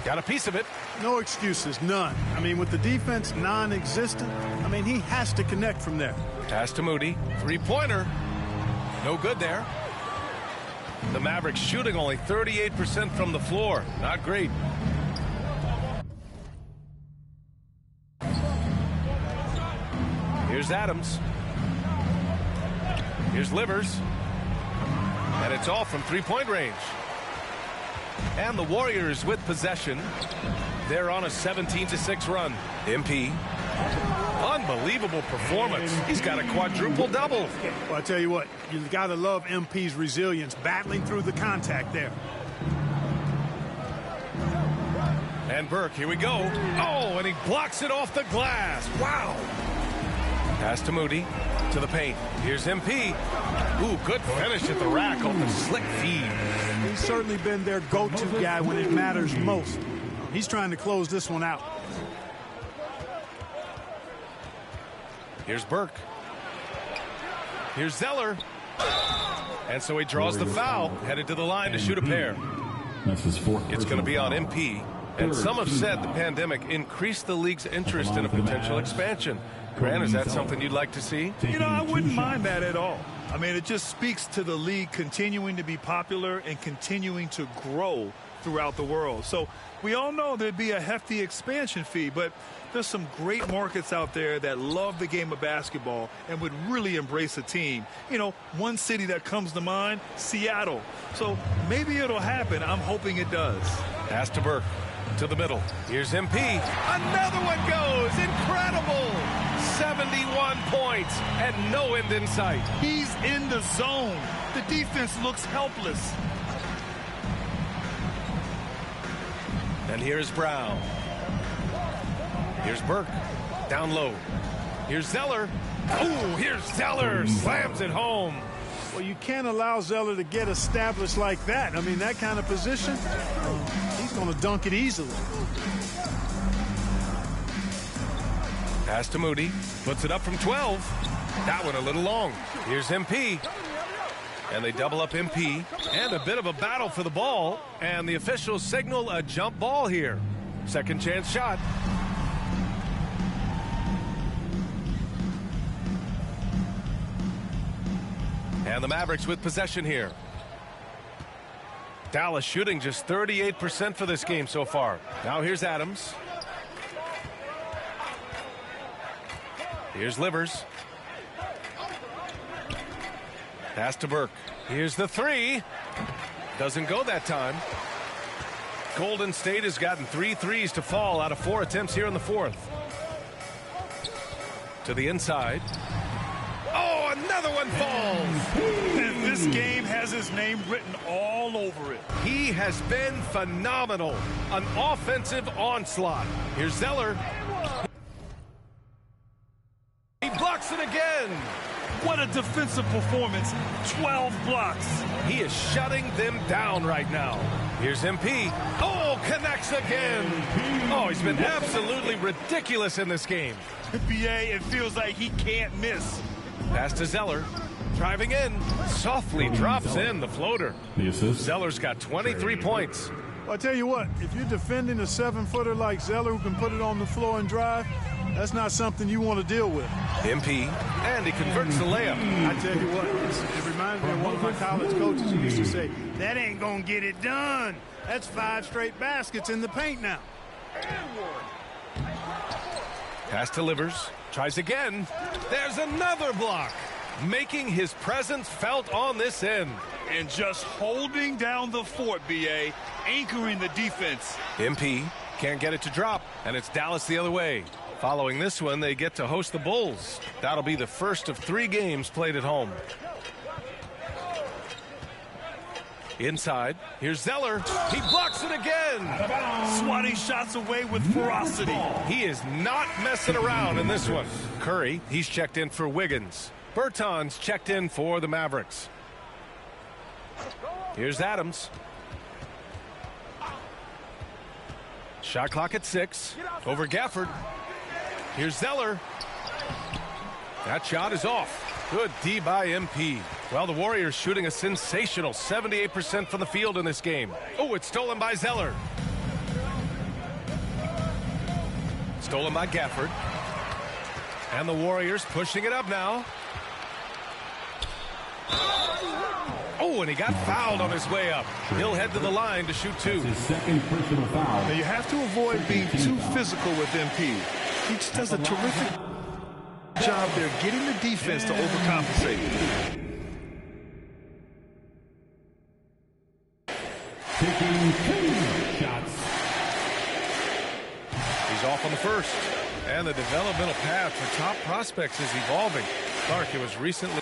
Got a piece of it. No excuses, none. I mean, with the defense non-existent, I mean, he has to connect from there. Pass to Moody. Three-pointer. No good there. The Mavericks shooting only 38% from the floor. Not great. Here's Adams. Here's Livers. And it's all from three-point range. And the Warriors with possession. They're on a 17-6 run. MP. Unbelievable performance. He's got a quadruple-double. Well, I tell you what, you've got to love MP's resilience, battling through the contact there. And Burke, here we go. Oh, and he blocks it off the glass. Wow. Pass to Moody. To the paint. Here's MP. Ooh, good finish at the rack on the slick feed. He's certainly been their go-to guy when it matters most. He's trying to close this one out. Here's Burke. Here's Zeller. And so he draws the foul, headed to the line to shoot a pair. That's his fourth. It's going to be on MP. And some have said the pandemic increased the league's interest in a potential expansion. Grant, is that something you'd like to see? You know, I wouldn't mind that at all. I mean, it just speaks to the league continuing to be popular and continuing to grow throughout the world. So we all know there'd be a hefty expansion fee, but there's some great markets out there that love the game of basketball and would really embrace a team. You know, one city that comes to mind, Seattle. So maybe it'll happen. I'm hoping it does. Pass to Burke. To the middle. Here's MP. Another one goes. Incredible. 71 points and no end in sight. He's in the zone. The defense looks helpless. And here's Brown. Here's Burke. Down low. Here's Zeller. Oh, here's Zeller. Slams it home. Well, you can't allow Zeller to get established like that. I mean, that kind of position, he's going to dunk it easily. Pass to Moody. Puts it up from 12. That one a little long. Here's MP. And they double up MP. And a bit of a battle for the ball. And the officials signal a jump ball here. Second chance shot. And the Mavericks with possession here. Dallas shooting just 38% for this game so far. Now here's Adams. Here's Livers. Pass to Burke. Here's the three. Doesn't go that time. Golden State has gotten 3 threes to fall out of 4 attempts here in the fourth. To the inside. Oh, another one falls. And this game has his name written all over it. He has been phenomenal. An offensive onslaught. Here's Zeller. He blocks it again. What a defensive performance. 12 blocks. He is shutting them down right now. Here's MP. Oh, connects again. Oh, he's been absolutely ridiculous in this game. NBA, it feels like he can't miss. Pass to Zeller. Driving in. Softly drops in the floater. The assist. Zeller's got 23 points. Well, I tell you what, if you're defending a 7-footer like Zeller who can put it on the floor and drive, that's not something you want to deal with. MP, and he converts the layup. I tell you what, it reminds me of one of my college coaches who used to say, that ain't going to get it done. That's 5 straight baskets in the paint now. Pass to Livers. Tries again. There's another block. Making his presence felt on this end. And just holding down the fort, B.A., anchoring the defense. MP can't get it to drop, and it's Dallas the other way. Following this one, they get to host the Bulls. That'll be the first of 3 games played at home. Inside, here's Zeller. He blocks it again. Swatting shots away with ferocity. He is not messing around in this one. Curry, he's checked in for Wiggins. Bertans checked in for the Mavericks. Here's Adams. Shot clock at 6. Over Gafford. Here's Zeller. That shot is off. Good D by MP. Well, the Warriors shooting a sensational 78% from the field in this game. Oh, it's stolen by Zeller. Stolen by Gafford. And the Warriors pushing it up now. Oh, and he got fouled on his way up. He'll head to the line to shoot 2. His second personal foul. Now you have to avoid being too physical with MP. He just does a terrific job there getting the defense to overcompensate. Taking 2 shots. He's off on the first. And the developmental path for top prospects is evolving. Clark, it was recently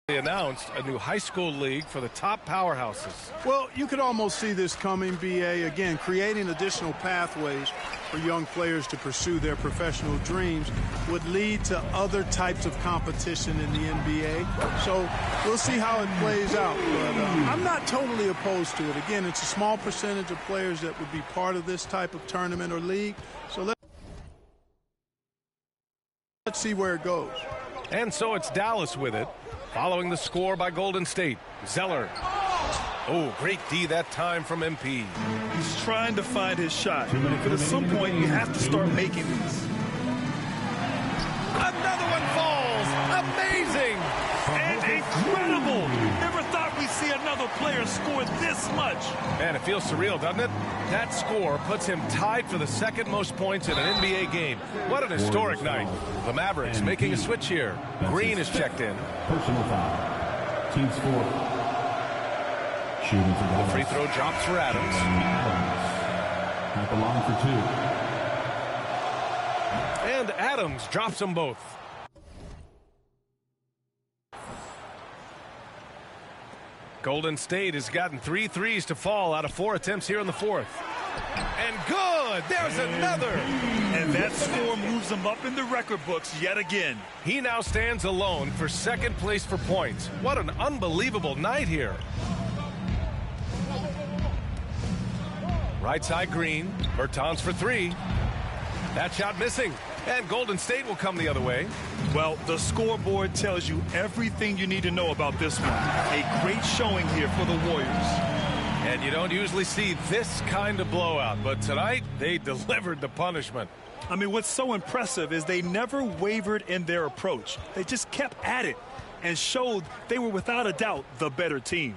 announced a new high school league for the top powerhouses. Well, you could almost see this coming, B.A. Again, creating additional pathways for young players to pursue their professional dreams would lead to other types of competition in the NBA. So we'll see how it plays out. But I'm not totally opposed to it. Again, it's a small percentage of players that would be part of this type of tournament or league. So let's see where it goes. And so it's Dallas with it. Following the score by Golden State. Zeller. Oh, great D that time from MP. He's trying to find his shot. But at some point, you have to start making these. Another one falls. Amazing. And incredible. Never thought we'd see another player score this much. Man, it feels surreal, doesn't it? That score puts him tied for the second most points in an NBA game. What an historic night. The Mavericks making a switch here. Green is checked in. Personal foul. Team score. Shooting for The free throw drops for Adams. At the line for 2. And Adams drops them both. Golden State has gotten 3 threes to fall out of 4 attempts here in the 4th. And good! There's another! And that score moves him up in the record books yet again. He now stands alone for second place for points. What an unbelievable night here. Right side Green. Bertans for 3. That shot missing. And Golden State will come the other way. Well, the scoreboard tells you everything you need to know about this one. A great showing here for the Warriors. And you don't usually see this kind of blowout, but tonight they delivered the punishment. I mean, what's so impressive is they never wavered in their approach. They just kept at it and showed they were without a doubt the better team.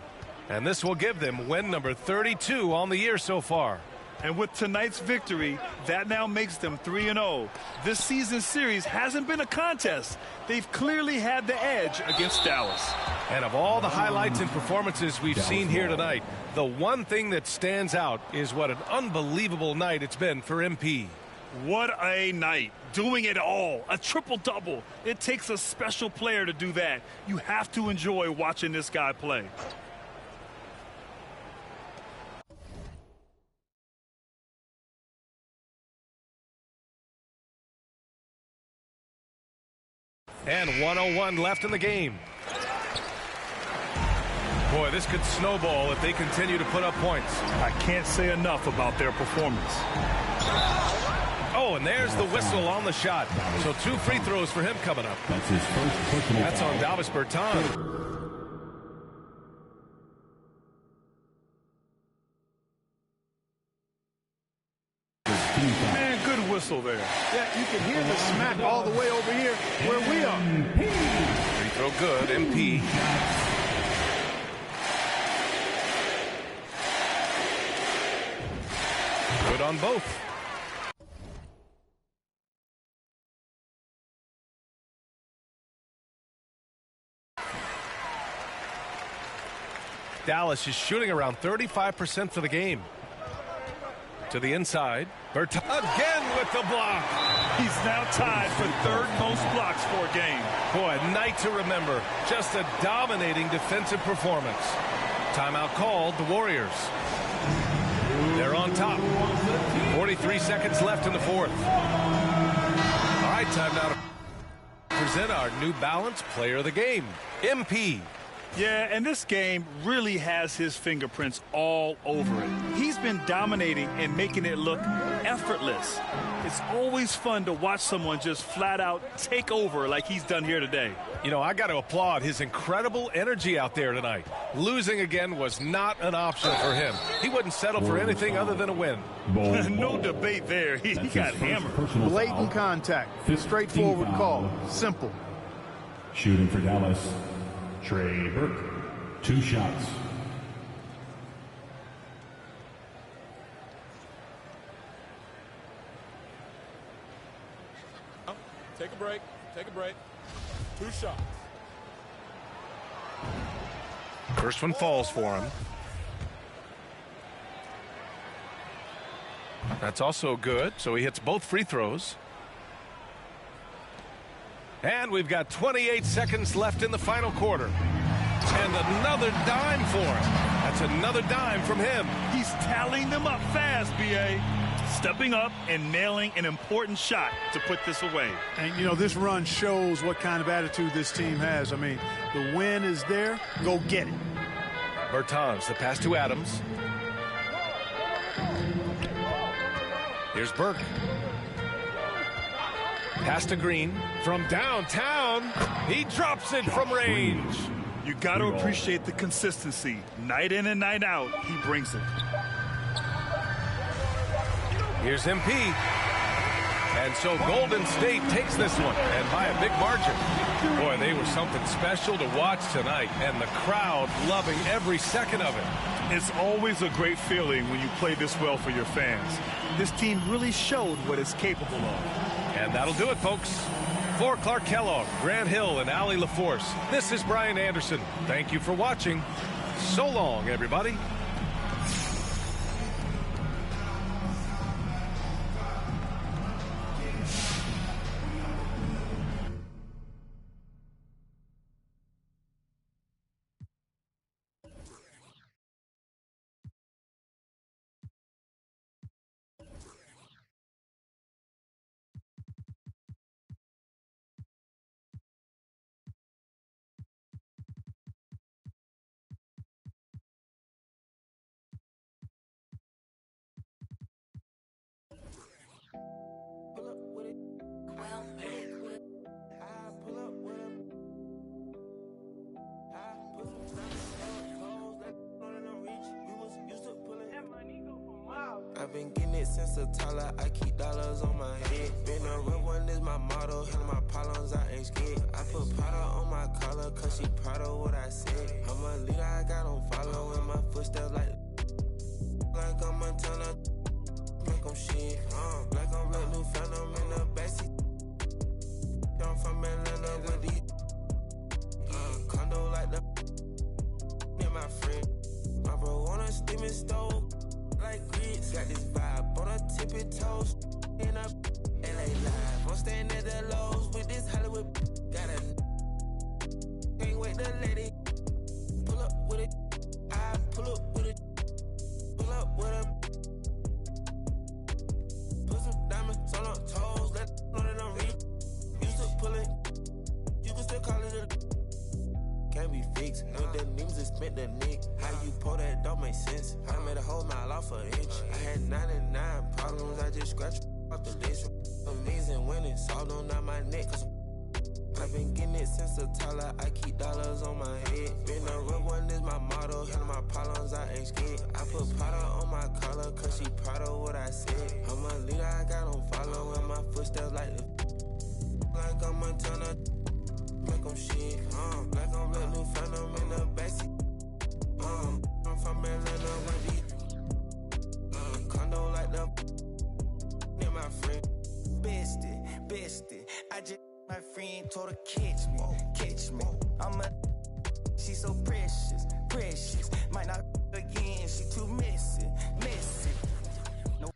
And this will give them win number 32 on the year so far. And with tonight's victory, that now makes them 3-0. This season's series hasn't been a contest. They've clearly had the edge against Dallas. And of all the highlights and performances we've seen here tonight, the one thing that stands out is what an unbelievable night it's been for MP. What a night. Doing it all. A triple-double. It takes a special player to do that. You have to enjoy watching this guy play. And 1:01 left in the game. Boy, this could snowball if they continue to put up points. I can't say enough about their performance. Oh, and there's the whistle on the shot. So 2 free throws for him coming up. That's his first personal That's on foul. Davis Bertans. Man, good whistle there. Yeah, you can hear the smack all the way over here where we are. Free throw good, MP. Good on both. Dallas is shooting around 35% for the game. To the inside. Bertans again with the block. He's now tied for 3rd most blocks for a game. Boy, a night to remember. Just a dominating defensive performance. Timeout called, the Warriors. They're on top. 43 seconds left in the 4th. All right, time now to present our New Balance Player of the Game, MP. Yeah, and this game really has his fingerprints all over it. He's been dominating and making it look effortless. It's always fun to watch someone just flat out take over like he's done here today. You know, I got to applaud his incredible energy out there tonight. Losing again was not an option for him. He wouldn't settle for anything other than a win. No debate there. He got hammered. Blatant contact. Straightforward call. Simple. Shooting for Dallas, Trey Burke. 2 shots. Take a break. Take a break. 2 shots. First one falls for him. That's also good. So he hits both free throws. And we've got 28 seconds left in the final quarter. And another dime for him. That's another dime from him. He's tallying them up fast, B.A. Stepping up and nailing an important shot to put this away. And, you know, this run shows what kind of attitude this team has. I mean, the win is there. Go get it. Bertans, the pass to Adams. Here's Burke. Pass to Green. From downtown, he drops it from range. You got to appreciate the consistency. Night in and night out, he brings it. Here's MP. And so Golden State takes this one, and by a big margin. Boy, they were something special to watch tonight, and the crowd loving every second of it. It's always a great feeling when you play this well for your fans. This team really showed what it's capable of. And that'll do it, folks. For Clark Kellogg, Grant Hill, and Allie LaForce, this is Brian Anderson. Thank you for watching. So long, everybody. I've been getting it since a toddler. I keep dollars on my head. Been a real one is my motto. Handle my problems, I ain't scared. I put Prada on my collar, cause she proud of what I said. I'm a leader, I got on following my footsteps like I'm Montana. Make them shit. Like I'm real new phantom in the backseat. I'm from Atlanta with these. Condo like the and my friend. My bro on a steaming stove. Like grits, got this vibe on a tippy toes. In a LA live, I'm staying at the Lowe's with this Hollywood. Got a can't wait to let it pull up with it. I pull up with it. Pull up with it. Put some diamonds on her toes, let know that I'm real. Used to pull it, you can still call it a. Can't be fixed, with the names is spent the nick. How you pull that don't make sense. I made a whole mile off an inch. I had 99 problems, I just scratched off the list. Amazing winning, solved on down my neck. Cause I've been getting it since the Tyler. I keep dollars on my head. Been a real one is my motto. Handle my problems, I ain't scared. I put Prada on my collar, cause she proud of what I said. I'm a leader, I got on follow. And my footsteps like the like I'm Montana. Make them shit, like I'm a new phantom in the backseat. I'm from Atlanta, with these condo like the near my friend. Bestie, I just my friend told her catch me. She so precious. Might not again, she too messy. No.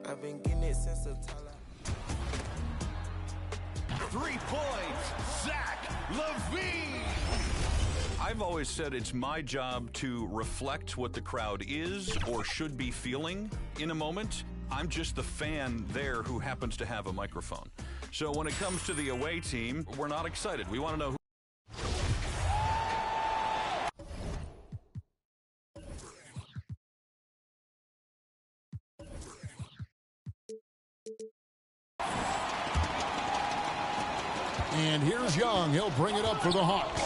I've been getting it since the Tyler. 3 points, Zach LaVine. I've always said it's my job to reflect what the crowd is or should be feeling in a moment. I'm just the fan there who happens to have a microphone. So when it comes to the away team, we're not excited. We want to know who. And here's Young. He'll bring it up for the Hawks.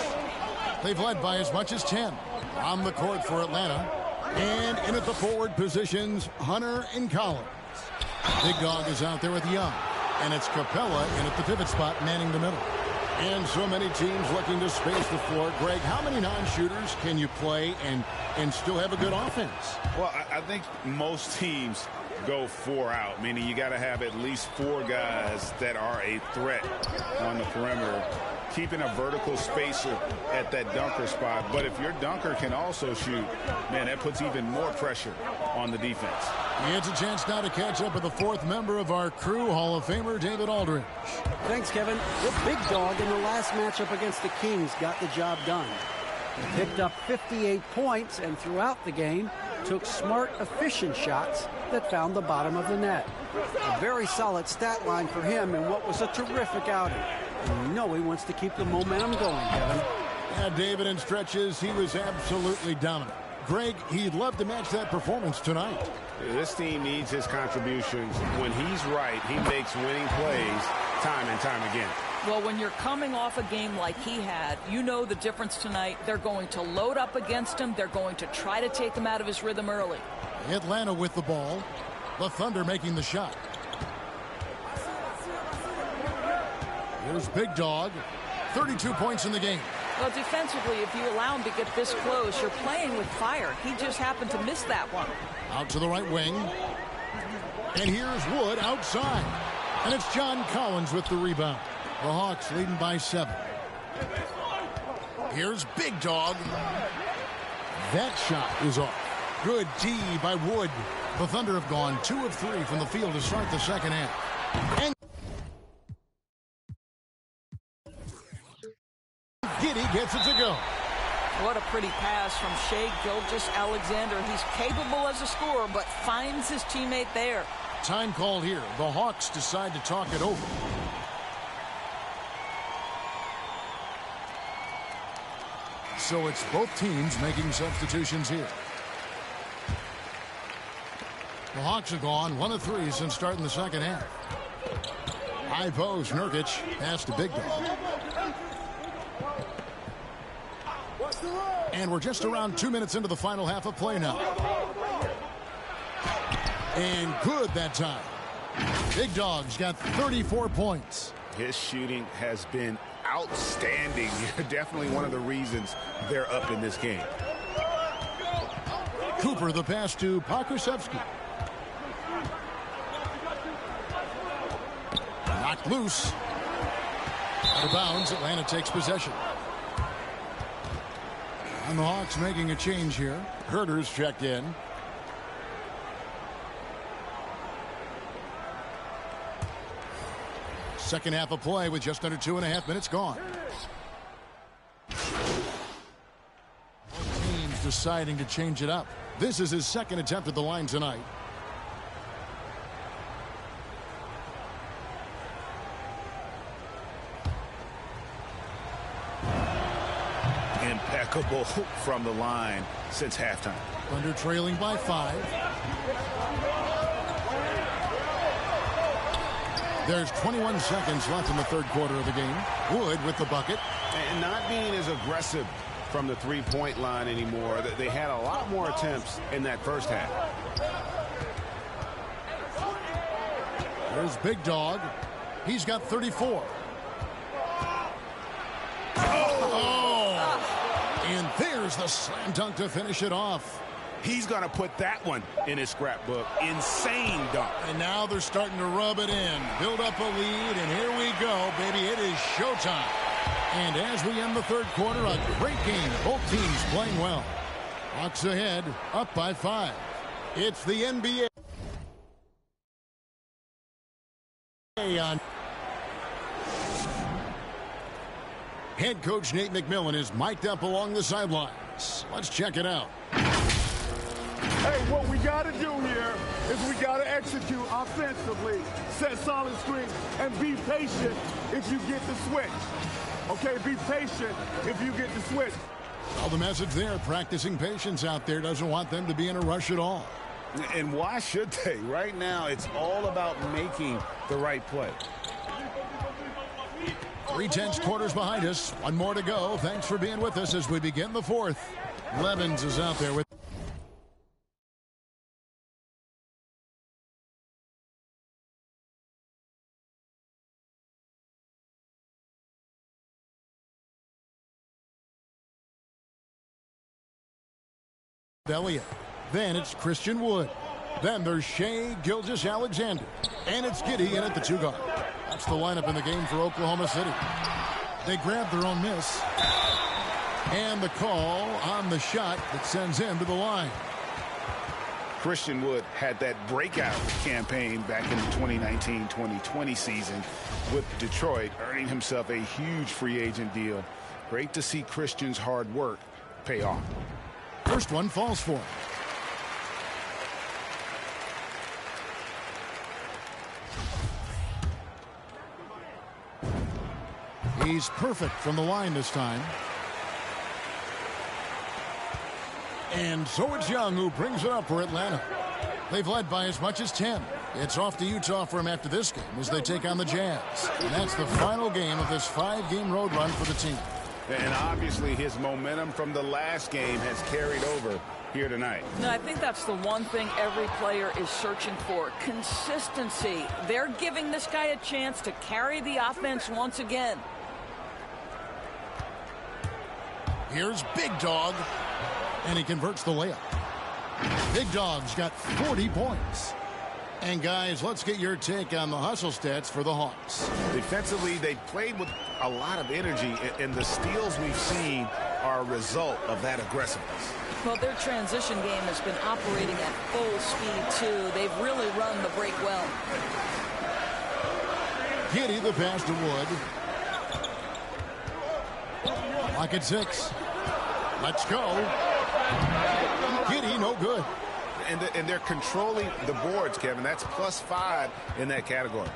They've led by as much as 10 on the court for Atlanta. And in at the forward positions, Hunter and Collins. Big Dog is out there with Young. And it's Capella in at the pivot spot, manning the middle. And so many teams looking to space the floor. Greg, how many non-shooters can you play and still have a good offense? Well, I think most teams go 4 out, meaning you got to have at least 4 guys that are a threat on the perimeter, keeping a vertical spacer at that dunker spot. But if your dunker can also shoot, man, that puts even more pressure on the defense. It's a chance now to catch up with the 4th member of our crew, Hall of Famer David Aldridge. Thanks, Kevin. The Big Dog in the last matchup against the Kings got the job done. He picked up 58 points and throughout the game took smart, efficient shots that found the bottom of the net. A very solid stat line for him in what was a terrific outing. And you know he wants to keep the momentum going, Kevin. Yeah, David, in stretches, he was absolutely dominant. Greg, he'd love to match that performance tonight. This team needs his contributions. When he's right, he makes winning plays time and time again. Well, when you're coming off a game like he had, you know the difference tonight. They're going to load up against him. They're going to try to take him out of his rhythm early. Atlanta with the ball. The Thunder making the shot. Here's Big Dog. 32 points in the game. Well, defensively, if you allow him to get this close, you're playing with fire. He just happened to miss that one. Out to the right wing. And here's Wood outside. And it's John Collins with the rebound. The Hawks leading by 7. Here's Big Dog. That shot is off. Good D by Wood. The Thunder have gone 2 of 3 from the field to start the second half. And Giddey gets it to go. What a pretty pass from Shai Gilgeous-Alexander. He's capable as a scorer, but finds his teammate there. Time called here. The Hawks decide to talk it over. So it's both teams making substitutions here. The Hawks have gone 1 of 3 since starting the second half. High post, Nurkic pass to Big Dog. And we're just around 2 minutes into the final half of play now. And good that time. Big Dog's got 34 points. His shooting has been outstanding. Definitely one of the reasons they're up in this game. Cooper the pass to Pokusevski. Knocked loose. Out of bounds, Atlanta takes possession. And the Hawks making a change here. Herter's checked in. Second half of play with just under 2.5 minutes gone. Teams deciding to change it up. This is his second attempt at the line tonight. Impeccable from the line since halftime. Thunder trailing by 5. There's 21 seconds left in the third quarter of the game. Wood with the bucket. And not being as aggressive from the three-point line anymore. They had a lot more attempts in that first half. There's Big Dog. He's got 34. And there's the slam dunk to finish it off. He's going to put that one in his scrapbook. Insane dunk. And now they're starting to rub it in. Build up a lead, and here we go, baby. It is showtime. And as we end the third quarter, a great game. Both teams playing well. Hawks ahead, up by 5. It's the NBA. Head coach Nate McMillan is mic'd up along the sidelines. Let's check it out. Hey, what we got to do here is we got to execute offensively, set solid screens, and be patient if you get the switch. Okay, be patient if you get the switch. Well, the message there, practicing patience out there, doesn't want them to be in a rush at all. And why should they? Right now, it's all about making the right play. 3/10 quarters behind us. One more to go. Thanks for being with us as we begin the fourth. Levens is out there with Elliott. Then it's Christian Wood. Then there's Shai Gilgeous-Alexander. And it's Giddey in at the 2 guard. That's the lineup in the game for Oklahoma City. They grab their own miss. And the call on the shot that sends him to the line. Christian Wood had that breakout campaign back in the 2019-2020 season with Detroit, earning himself a huge free agent deal. Great to see Christian's hard work pay off. First one falls for him. He's perfect from the line this time. And so it's Young who brings it up for Atlanta. They've led by as much as 10. It's off to Utah for him after this game as they take on the Jazz. And that's the final game of this 5-game road run for the team. And obviously his momentum from the last game has carried over here tonight. No, I think that's the one thing every player is searching for. Consistency. They're giving this guy a chance to carry the offense once again. Here's Big Dog. And he converts the layup. Big Dog's got 40 points. And guys, let's get your take on the hustle stats for the Hawks. Defensively, they played with a lot of energy, and the steals we've seen are a result of that aggressiveness. Well, their transition game has been operating at full speed, too. They've really run the break well. Giddey the pass to Wood. Lock at 6. Let's go. Giddey, no good. And they're controlling the boards, Kevin. That's +5 in that category.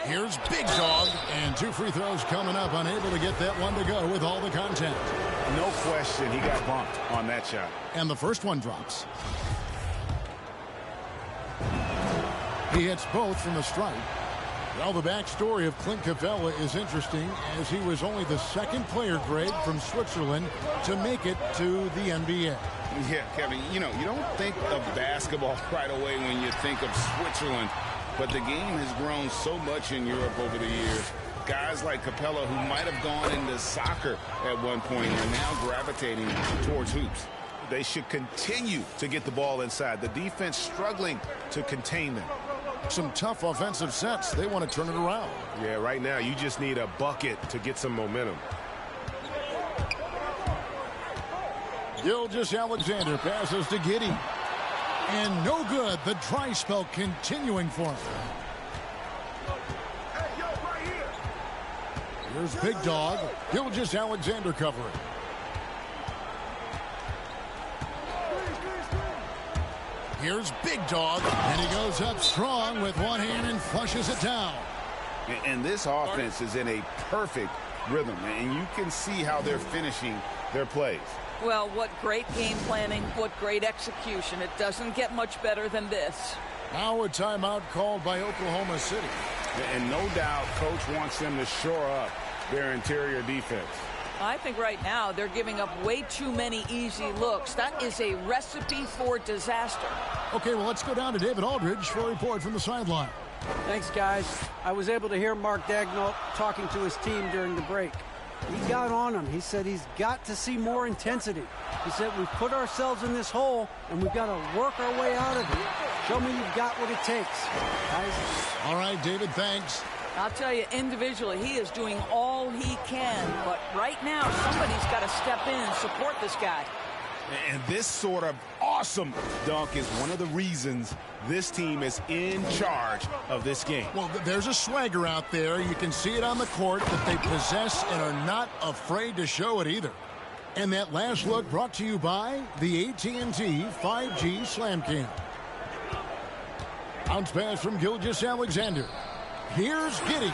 Here's Big Dog. And 2 free throws coming up. Unable to get that one to go with all the contact. No question he got bumped on that shot. And the first one drops. He hits both from the stripe. Well, the backstory of Clint Capella is interesting, as he was only the second player, Greg, from Switzerland to make it to the NBA. Yeah, Kevin, you know, you don't think of basketball right away when you think of Switzerland, but the game has grown so much in Europe over the years. Guys like Capella, who might have gone into soccer at one point, are now gravitating towards hoops. They should continue to get the ball inside. The defense struggling to contain them. Some tough offensive sets. They want to turn it around. Yeah, right now you just need a bucket to get some momentum. Gilgeous-Alexander passes to Giddey. And no good. The dry spell continuing for him. Here's Big Dog. Gilgeous-Alexander covering. Here's Big Dog, and he goes up strong with one hand and flushes it down. And this offense is in a perfect rhythm, and you can see how they're finishing their plays. Well, what great game planning, what great execution. It doesn't get much better than this. Now a timeout called by Oklahoma City. And no doubt Coach wants them to shore up their interior defense. I think right now they're giving up way too many easy looks. That is a recipe for disaster. Okay, well, let's go down to David Aldridge for a report from the sideline. Thanks, guys. I was able to hear Mark Daigneault talking to his team during the break. He got on him. He said he's got to see more intensity. He said we put ourselves in this hole, and we've got to work our way out of it. Show me you've got what it takes, guys. All right, David, thanks. I'll tell you, individually, he is doing all he can. But right now, somebody's got to step in and support this guy. And this sort of awesome dunk is one of the reasons this team is in charge of this game. Well, there's a swagger out there. You can see it on the court that they possess and are not afraid to show it either. And that last look brought to you by the AT&T 5G Slam Cam. Bounce pass from Gilgeous-Alexander. Here's Giddey.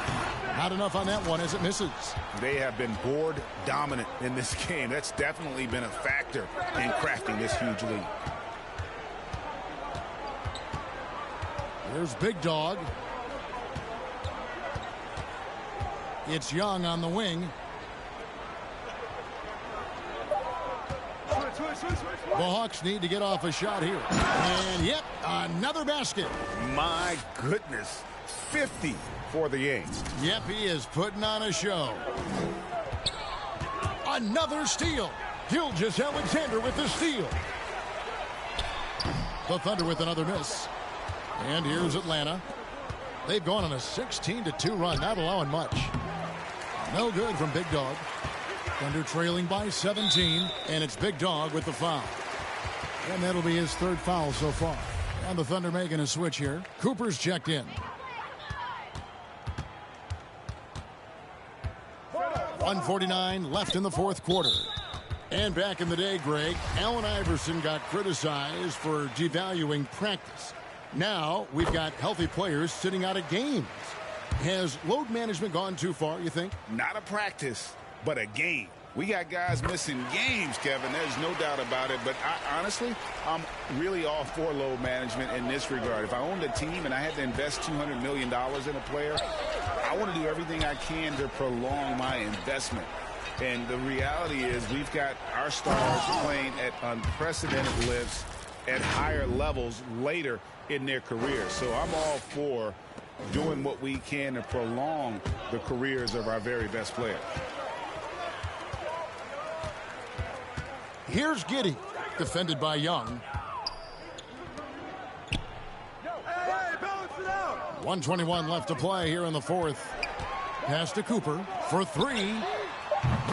Not enough on that one as it misses. They have been board dominant in this game. That's definitely been a factor in crafting this huge lead. Here's Big Dog. It's Young on the wing. The Hawks need to get off a shot here. And yep, another basket. My goodness. 50 for the Yanks. Yep, he is putting on a show. Another steal. Gilgeous-Alexander with the steal. The Thunder with another miss. And here's Atlanta. They've gone on a 16-2 run, not allowing much. No good from Big Dog. Thunder trailing by 17, and it's Big Dog with the foul. And that'll be his third foul so far. And the Thunder making a switch here. Cooper's checked in. 1:49 left in the fourth quarter. And back in the day, Greg, Allen Iverson got criticized for devaluing practice. Now we've got healthy players sitting out of games. Has load management gone too far, you think? Not a practice, but a game. We got guys missing games, Kevin. There's no doubt about it. But honestly, I'm really all for load management in this regard. If I owned a team and I had to invest $200 million in a player, I want to do everything I can to prolong my investment. And the reality is we've got our stars playing at unprecedented lifts at higher levels later in their career. So I'm all for doing what we can to prolong the careers of our very best players. Here's Giddey, defended by Young. 1:21 left to play here in the fourth. Pass to Cooper for three.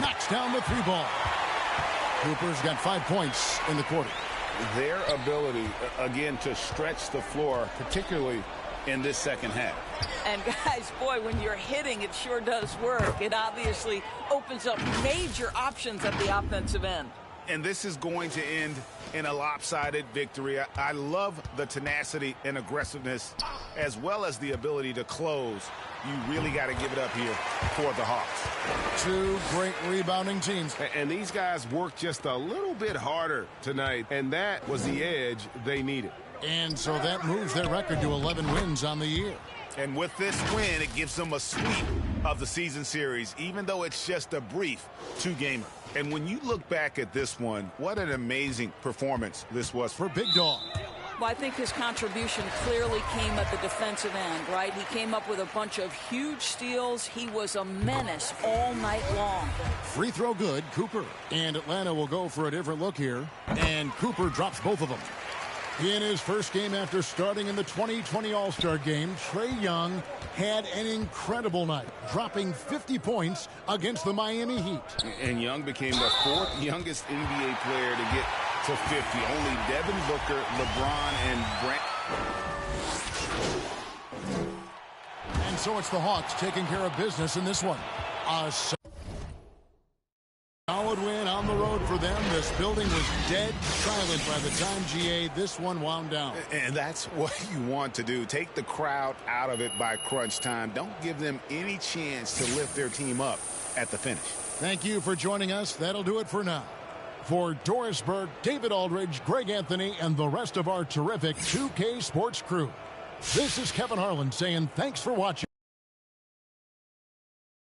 Knocks down the three ball. Cooper's got 5 points in the quarter. Their ability, again, to stretch the floor, particularly in this second half. And guys, boy, when you're hitting, it sure does work. It obviously opens up major options at the offensive end. And this is going to end in a lopsided victory. I love the tenacity and aggressiveness as well as the ability to close. You really got to give it up here for the Hawks. Two great rebounding teams. And these guys worked just a little bit harder tonight, and that was the edge they needed. And so that moves their record to 11 wins on the year. And with this win, it gives them a sweep of the season series, even though it's just a brief two-gamer. And when you look back at this one, what an amazing performance this was for Big Dog. Well, I think his contribution clearly came at the defensive end, right? He came up with a bunch of huge steals. He was a menace all night long. Free throw good, Cooper. And Atlanta will go for a different look here. And Cooper drops both of them. In his first game after starting in the 2020 All-Star Game, Trae Young had an incredible night, dropping 50 points against the Miami Heat. And Young became the fourth youngest NBA player to get to 50. Only Devin Booker, LeBron, and Brent. And so it's the Hawks taking care of business in this one. A solid win on the road for them. This building was dead silent by the time, GA, this one wound down. And that's what you want to do. Take the crowd out of it by crunch time. Don't give them any chance to lift their team up at the finish. Thank you for joining us. That'll do it for now. For Doris Burke, David Aldridge, Greg Anthony, and the rest of our terrific 2K Sports crew, this is Kevin Harlan saying thanks for watching.